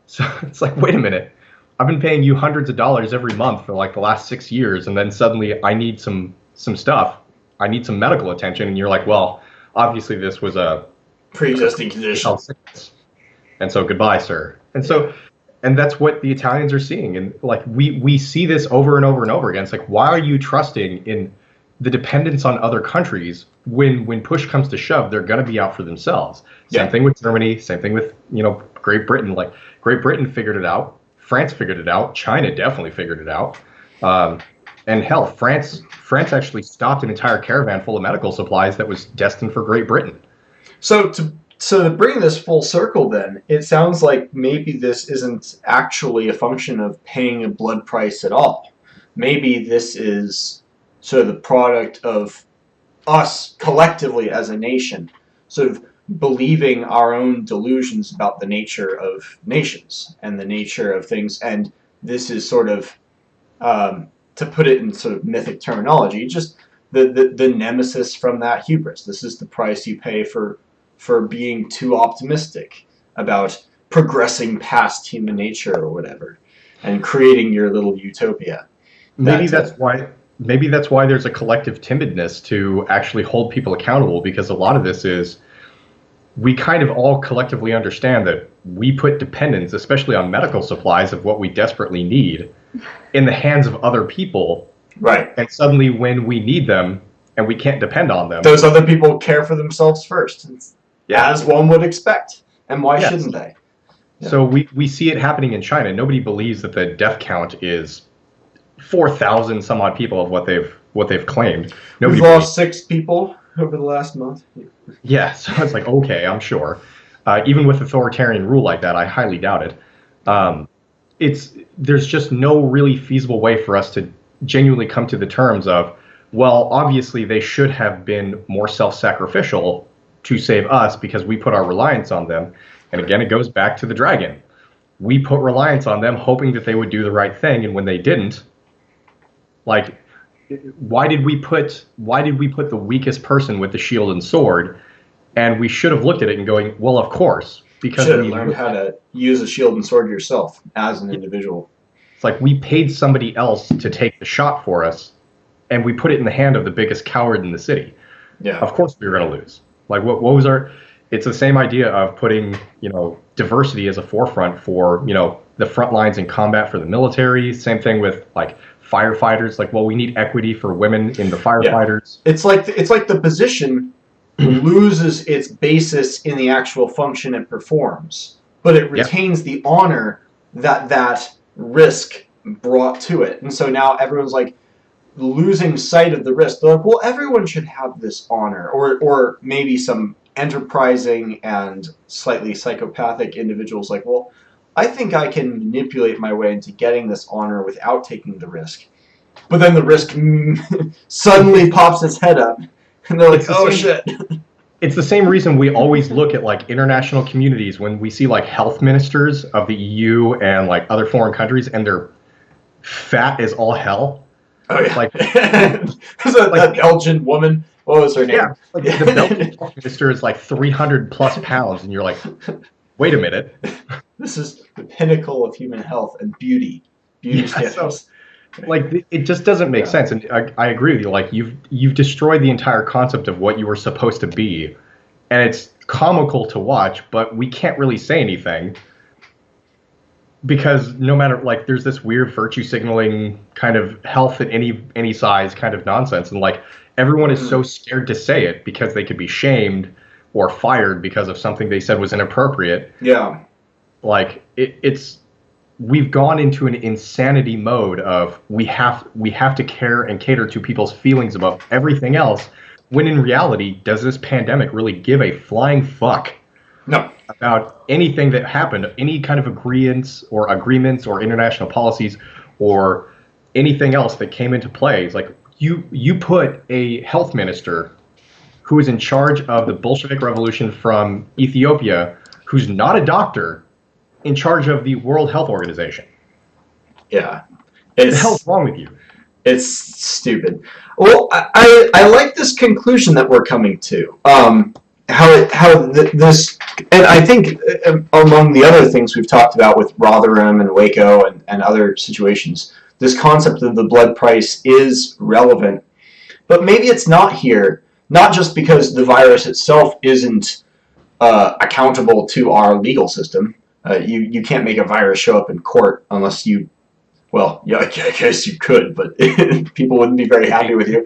So it's like, wait a minute. I've been paying you hundreds of dollars every month for like the last 6 years, and then suddenly I need some stuff. I need some medical attention, and you're like, well, obviously this was a pre-existing condition. And so goodbye, sir. And that's what the Italians are seeing. And like we see this over and over and over again. It's like, why are you trusting in the dependence on other countries when push comes to shove? They're going to be out for themselves. Same thing with Germany. Same thing with Great Britain. Like Great Britain figured it out. France figured it out. China definitely figured it out. And hell, France actually stopped an entire caravan full of medical supplies that was destined for Great Britain. So to bring this full circle, then it sounds like maybe this isn't actually a function of paying a blood price at all. Maybe this is sort of the product of us collectively as a nation, sort of believing our own delusions about the nature of nations and the nature of things. And this is sort of, to put it in sort of mythic terminology, just the nemesis from that hubris. This is the price you pay for being too optimistic about progressing past human nature or whatever, and creating your little utopia. Maybe that's why there's a collective timidness to actually hold people accountable, because a lot of this is, we kind of all collectively understand that we put dependence, especially on medical supplies of what we desperately need, in the hands of other people. Right. And suddenly when we need them and we can't depend on them, those other people care for themselves first, as one would expect. And why shouldn't they? Yeah. So we see it happening in China. Nobody believes that the death count is 4,000 some odd people of what they've claimed. We've lost 6 people over the last month. Yeah, so it's like, okay, I'm sure. Even with authoritarian rule like that, I highly doubt it. There's just no really feasible way for us to genuinely come to the terms of, well, obviously they should have been more self-sacrificial to save us because we put our reliance on them. And again, it goes back to the dragon. We put reliance on them hoping that they would do the right thing, and when they didn't, like, why did we put the weakest person with the shield and sword? And we should have looked at it and going, well, of course, because should have learned how to use a shield and sword yourself as an individual. It's like we paid somebody else to take the shot for us, and we put it in the hand of the biggest coward in the city. Yeah. Of course we were going to lose. Like what was our? It's the same idea of putting diversity as a forefront for the front lines in combat for the military. Same thing with like firefighters. Like, well, we need equity for women in the firefighters. Yeah. It's like the position loses its basis in the actual function it performs, but it retains the honor that risk brought to it. And so now everyone's like losing sight of the risk. They're like, well, everyone should have this honor, or maybe some enterprising and slightly psychopathic individuals like, well, I think I can manipulate my way into getting this honor without taking the risk. But then the risk suddenly pops its head up, and they're like, oh shit. It's the same reason we always look at like international communities when we see like health ministers of the EU and like other foreign countries, and they're fat as all hell. Oh yeah. Like there's that Belgian woman. What was her name? Yeah, like the Belgian health minister is like 300 plus pounds, and you're like, wait a minute. This is the pinnacle of human health and beauty. Standards. Like it just doesn't make sense, and I agree with you. Like you've destroyed the entire concept of what you were supposed to be, and it's comical to watch. But we can't really say anything because no matter, like, there's this weird virtue signaling kind of health at any size kind of nonsense, and like everyone is so scared to say it because they could be shamed or fired because of something they said was inappropriate. Yeah, like it's. We've gone into an insanity mode of we have to care and cater to people's feelings above everything else, when in reality, does this pandemic really give a flying fuck No. about anything that happened, any kind of agreements or international policies or anything else that came into play? It's like you put a health minister who is in charge of the Bolshevik Revolution from Ethiopia, who's not a doctor, in charge of the World Health Organization. Yeah. What the hell's wrong with you? It's stupid. Well, I like this conclusion that we're coming to. This, and I think among the other things we've talked about with Rotherham and WACO and other situations, this concept of the blood price is relevant. But maybe it's not here, not just because the virus itself isn't accountable to our legal system. You can't make a virus show up in court unless you, well, yeah, I guess you could, but people wouldn't be very happy with you.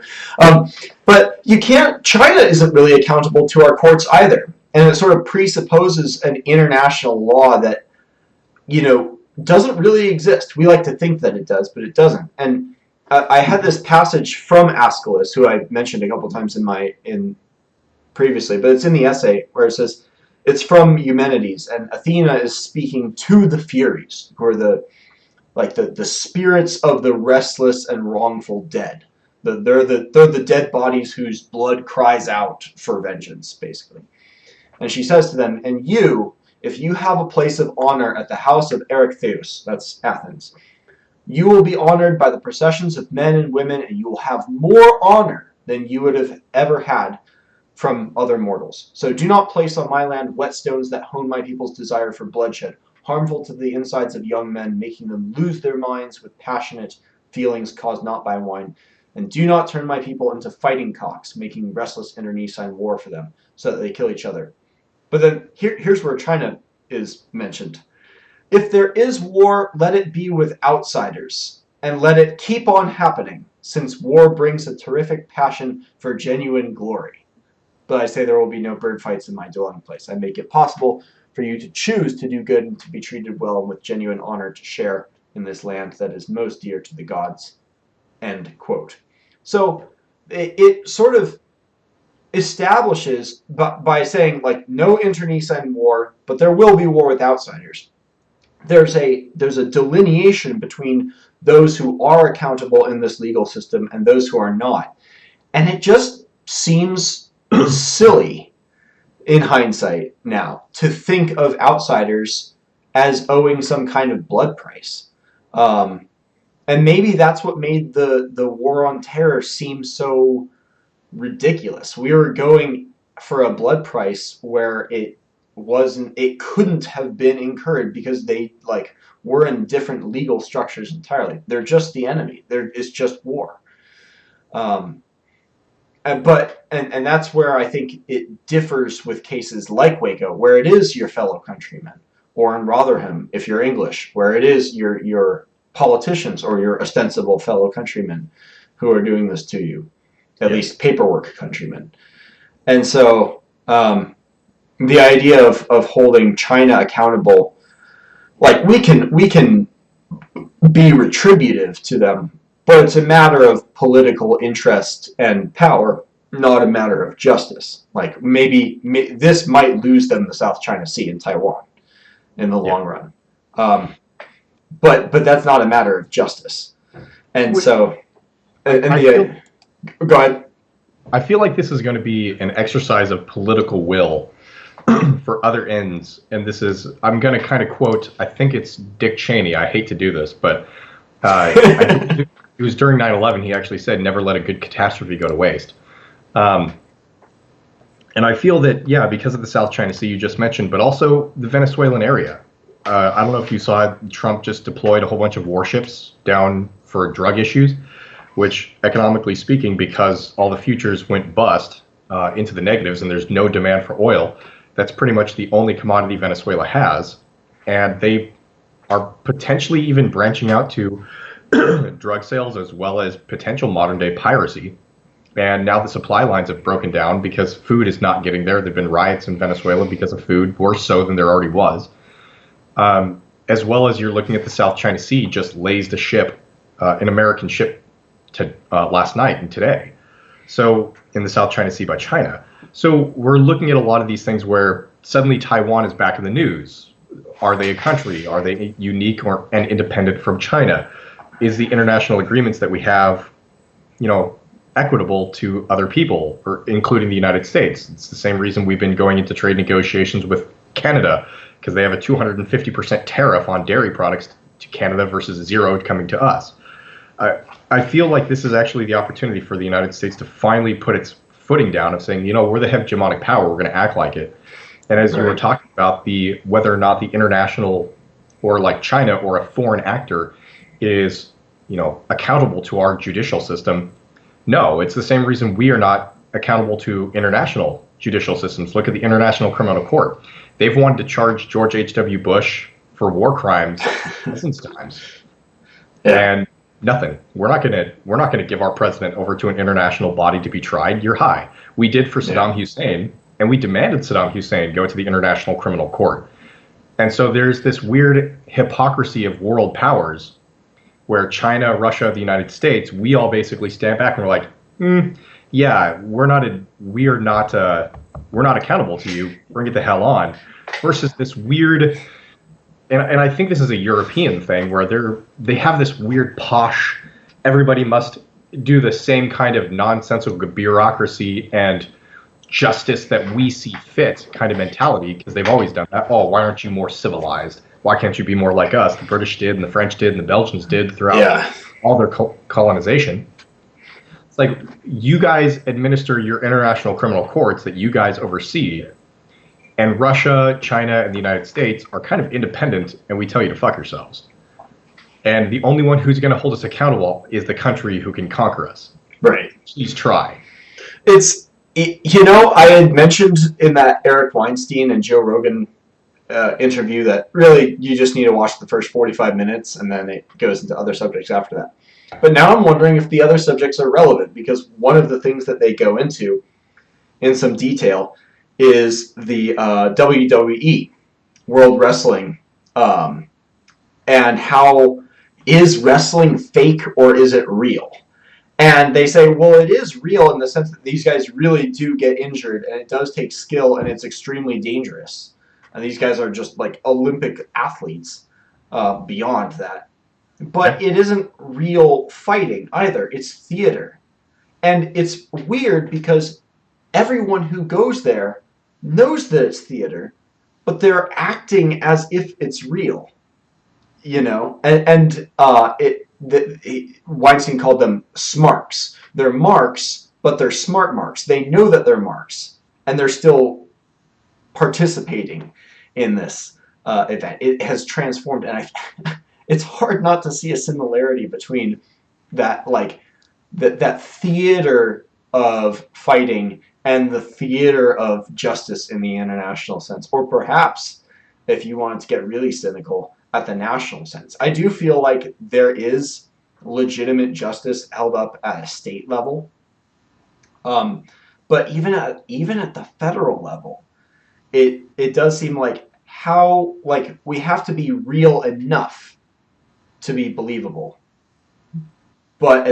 But you can't, China isn't really accountable to our courts either. And it sort of presupposes an international law that, doesn't really exist. We like to think that it does, but it doesn't. And I had this passage from Aeschylus, who I mentioned a couple times in previously, but it's in the essay where it says, it's from Eumenides, and Athena is speaking to the Furies, who are the spirits of the restless and wrongful dead. They're the dead bodies whose blood cries out for vengeance, basically. And she says to them, and you, if you have a place of honor at the house of Erechtheus, that's Athens, you will be honored by the processions of men and women, and you will have more honor than you would have ever had from other mortals. So do not place on my land whetstones that hone my people's desire for bloodshed, harmful to the insides of young men, making them lose their minds with passionate feelings caused not by wine. And do not turn my people into fighting cocks, making restless internecine war for them, so that they kill each other. But then here's where China is mentioned. If there is war, let it be with outsiders, and let it keep on happening, since war brings a terrific passion for genuine glory. But I say there will be no bird fights in my dwelling place. I make it possible for you to choose to do good and to be treated well and with genuine honor to share in this land that is most dear to the gods. End quote. So it sort of establishes by saying, like, no internecine war, but there will be war with outsiders. There's a delineation between those who are accountable in this legal system and those who are not. And it just seems silly in hindsight now to think of outsiders as owing some kind of blood price. And maybe that's what made the war on terror seem so ridiculous. We were going for a blood price where it couldn't have been incurred because they were in different legal structures entirely. They're just the enemy. It's just war. And that's where I think it differs with cases like WACO, where it is your fellow countrymen, or in Rotherham, if you're English, where it is your politicians or your ostensible fellow countrymen who are doing this to you, at least paperwork countrymen. And so the idea of holding China accountable, like we can be retributive to them, but it's a matter of political interest and power, not a matter of justice. Like maybe this might lose them the South China Sea and Taiwan in the long run. But that's not a matter of justice. And so, go ahead. I feel like this is going to be an exercise of political will for other ends. And this is, I'm going to kind of quote, I think it's Dick Cheney. I hate to do this, but it was during 9/11. He actually said, never let a good catastrophe go to waste. And I feel that, because of the South China Sea you just mentioned, but also the Venezuelan area. I don't know if you saw Trump just deployed a whole bunch of warships down for drug issues, which economically speaking, because all the futures went bust into the negatives and there's no demand for oil, that's pretty much the only commodity Venezuela has. And they are potentially even branching out to drug sales as well as potential modern day piracy. And now the supply lines have broken down because food is not getting there. There have been riots in Venezuela because of food, worse so than there already was. As well as you're looking at the South China Sea just lazed a ship, an American ship, to last night and today. So in the South China Sea by China. So we're looking at a lot of these things where suddenly Taiwan is back in the news. Are they a country? Are they unique and independent from China? Is the international agreements that we have, equitable to other people, or including the United States? It's the same reason we've been going into trade negotiations with Canada, because they have a 250% tariff on dairy products to Canada versus 0 coming to us. I feel like this is actually the opportunity for the United States to finally put its footing down of saying, we're the hegemonic power, we're going to act like it. And as you were talking about whether or not the international, or like China or a foreign actor is, accountable to our judicial system. No, it's the same reason we are not accountable to international judicial systems. Look at the International Criminal Court. They've wanted to charge George H.W. Bush for war crimes since times. Yeah. And nothing. We're not gonna give our president over to an international body to be tried. You're high. We did for Saddam Hussein, and we demanded Saddam Hussein go to the International Criminal Court. And so there's this weird hypocrisy of world powers where China, Russia, the United States, we all basically stand back and we're like, yeah, we're not accountable to you. Bring it the hell on. Versus this weird, and I think this is a European thing where they have this weird posh, everybody must do the same kind of nonsensical bureaucracy and justice that we see fit kind of mentality, because they've always done that. Oh, why aren't you more civilized? Why can't you be more like us? The British did, and the French did, and the Belgians did throughout all their colonization. It's like, you guys administer your international criminal courts that you guys oversee, and Russia, China, and the United States are kind of independent, and we tell you to fuck yourselves. And the only one who's going to hold us accountable is the country who can conquer us. Right. Please try. I had mentioned in that Eric Weinstein and Joe Rogan interview that really you just need to watch the first 45 minutes and then it goes into other subjects after that. But now I'm wondering if the other subjects are relevant, because one of the things that they go into in some detail is the WWE, World Wrestling, and how is wrestling fake or is it real? And they say, well, it is real in the sense that these guys really do get injured, and it does take skill, and it's extremely dangerous. And these guys are just like Olympic athletes beyond that. But it isn't real fighting either. It's theater. And it's weird because everyone who goes there knows that it's theater, but they're acting as if it's real. Weinstein called them smarks. They're marks, but they're smart marks. They know that they're marks, and they're still participating in this event. It has transformed, and it's hard not to see a similarity between that, that theater of fighting and the theater of justice in the international sense, or perhaps, if you wanted to get really cynical, at the national sense. I do feel like there is legitimate justice held up at a state level, but even at the federal level, it does seem like we have to be real enough to be believable. But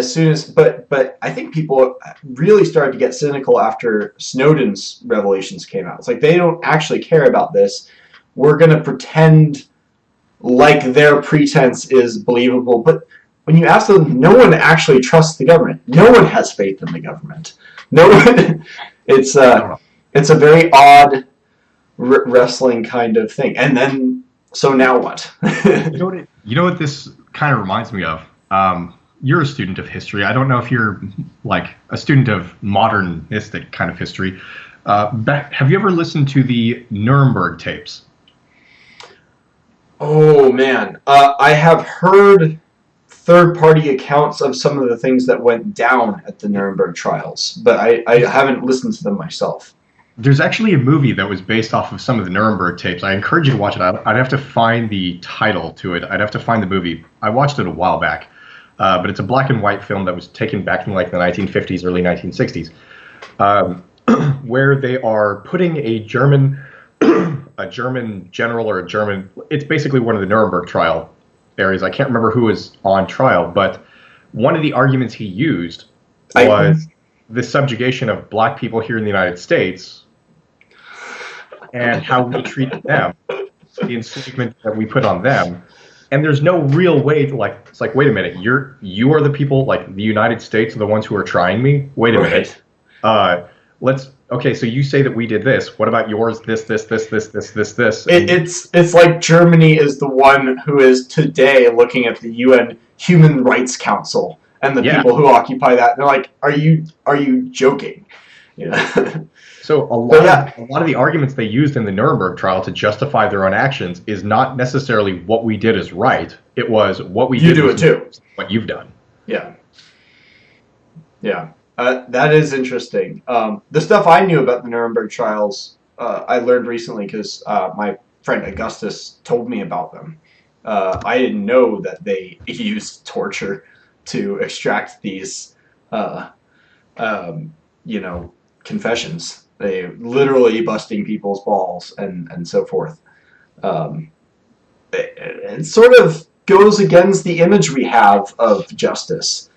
but I think people really started to get cynical after Snowden's revelations came out. It's like they don't actually care about this. We're going to pretend like their pretense is believable. But when you ask them, no one actually trusts the government. No one has faith in the government. No one. It's a very odd wrestling kind of thing. And then, so now what? You know what this kind of reminds me of? You're a student of history. I don't know if you're like a student of modernistic kind of history. Have you ever listened to the Nuremberg tapes? Oh, man. I have heard third-party accounts of some of the things that went down at the Nuremberg trials, but I haven't listened to them myself. There's actually a movie that was based off of some of the Nuremberg tapes. I encourage you to watch it. I'd have to find the title to it. I'd have to find the movie. I watched it a while back, but it's a black and white film that was taken back in like the 1950s, early 1960s, where they are putting a German general or it's basically one of the Nuremberg trial areas. I can't remember who was on trial, but one of the arguments he used was the subjugation of black people here in the United States and how we treated them, the enslavement that we put on them. And there's no real way to like, it's like, wait a minute, you are the people, like the United States are the ones who are trying me? Wait a minute. Okay, so you say that we did this. What about yours? This. It's like Germany is the one who is today looking at the UN Human Rights Council and the people who occupy that. And they're like, are you joking? Yeah. So a lot of the arguments they used in the Nuremberg trial to justify their own actions is not necessarily what we did is right. It was what we did. You do it too. What you've done. Yeah. Yeah. That is interesting. The stuff I knew about the Nuremberg trials, I learned recently because my friend Augustus told me about them. I didn't know that they used torture to extract these, confessions. They literally busting people's balls and so forth. It sort of goes against the image we have of justice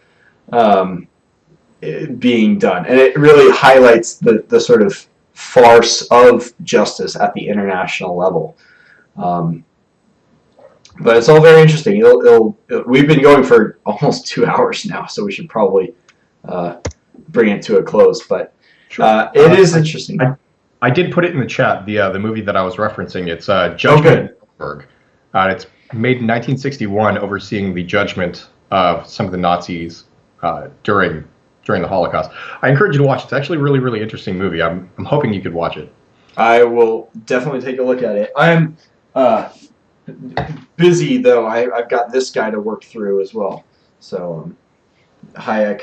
being done, and it really highlights the sort of farce of justice at the international level. But it's all very interesting. We've been going for almost 2 hours now, so we should probably bring it to a close. But sure. It is interesting. I did put it in the chat, the movie that I was referencing. It's Judgment at Nuremberg. It's made in 1961, overseeing the judgment of some of the Nazis during the Holocaust. I encourage you to watch it. It's actually a really, really interesting movie. I'm hoping you could watch it. I will definitely take a look at it. I'm busy, though. I've got this guy to work through as well. So Hayek,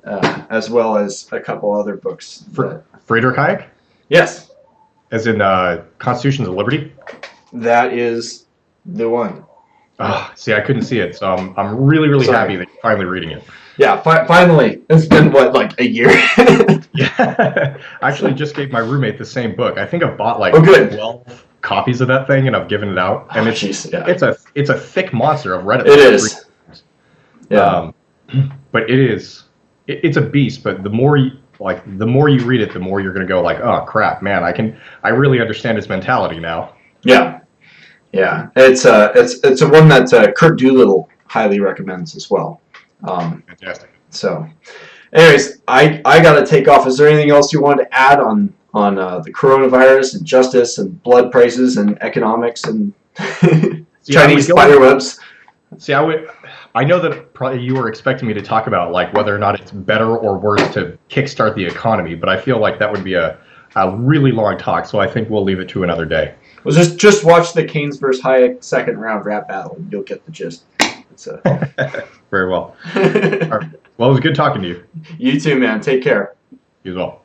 as well as a couple other books. Friedrich Hayek? Yes. As in Constitutions of Liberty? That is the one. See, I couldn't see it, so I'm really, really happy that you're finally reading it. Yeah, finally. It's been, like a year? Yeah. I actually just gave my roommate the same book. I think I've bought 12 copies of that thing, and I've given it out. And it's a thick monster. I've read it. It is. Yeah. But it's a beast, but the more you read it, the more you're going to go like, oh, crap, man, I really understand his mentality now. Yeah. Yeah. It's a one that Kurt Doolittle highly recommends as well. Fantastic. So, anyways, I got to take off. Is there anything else you wanted to add on the coronavirus and justice and blood prices and economics and Chinese spider webs? See, I know that probably you were expecting me to talk about whether or not it's better or worse to kickstart the economy, but I feel like that would be a really long talk, so I think we'll leave it to another day. Well, just watch the Keynes versus Hayek second round rap battle, and you'll get the gist. Very well. All right. Well, it was good talking to you. You too, man. Take care. You as well.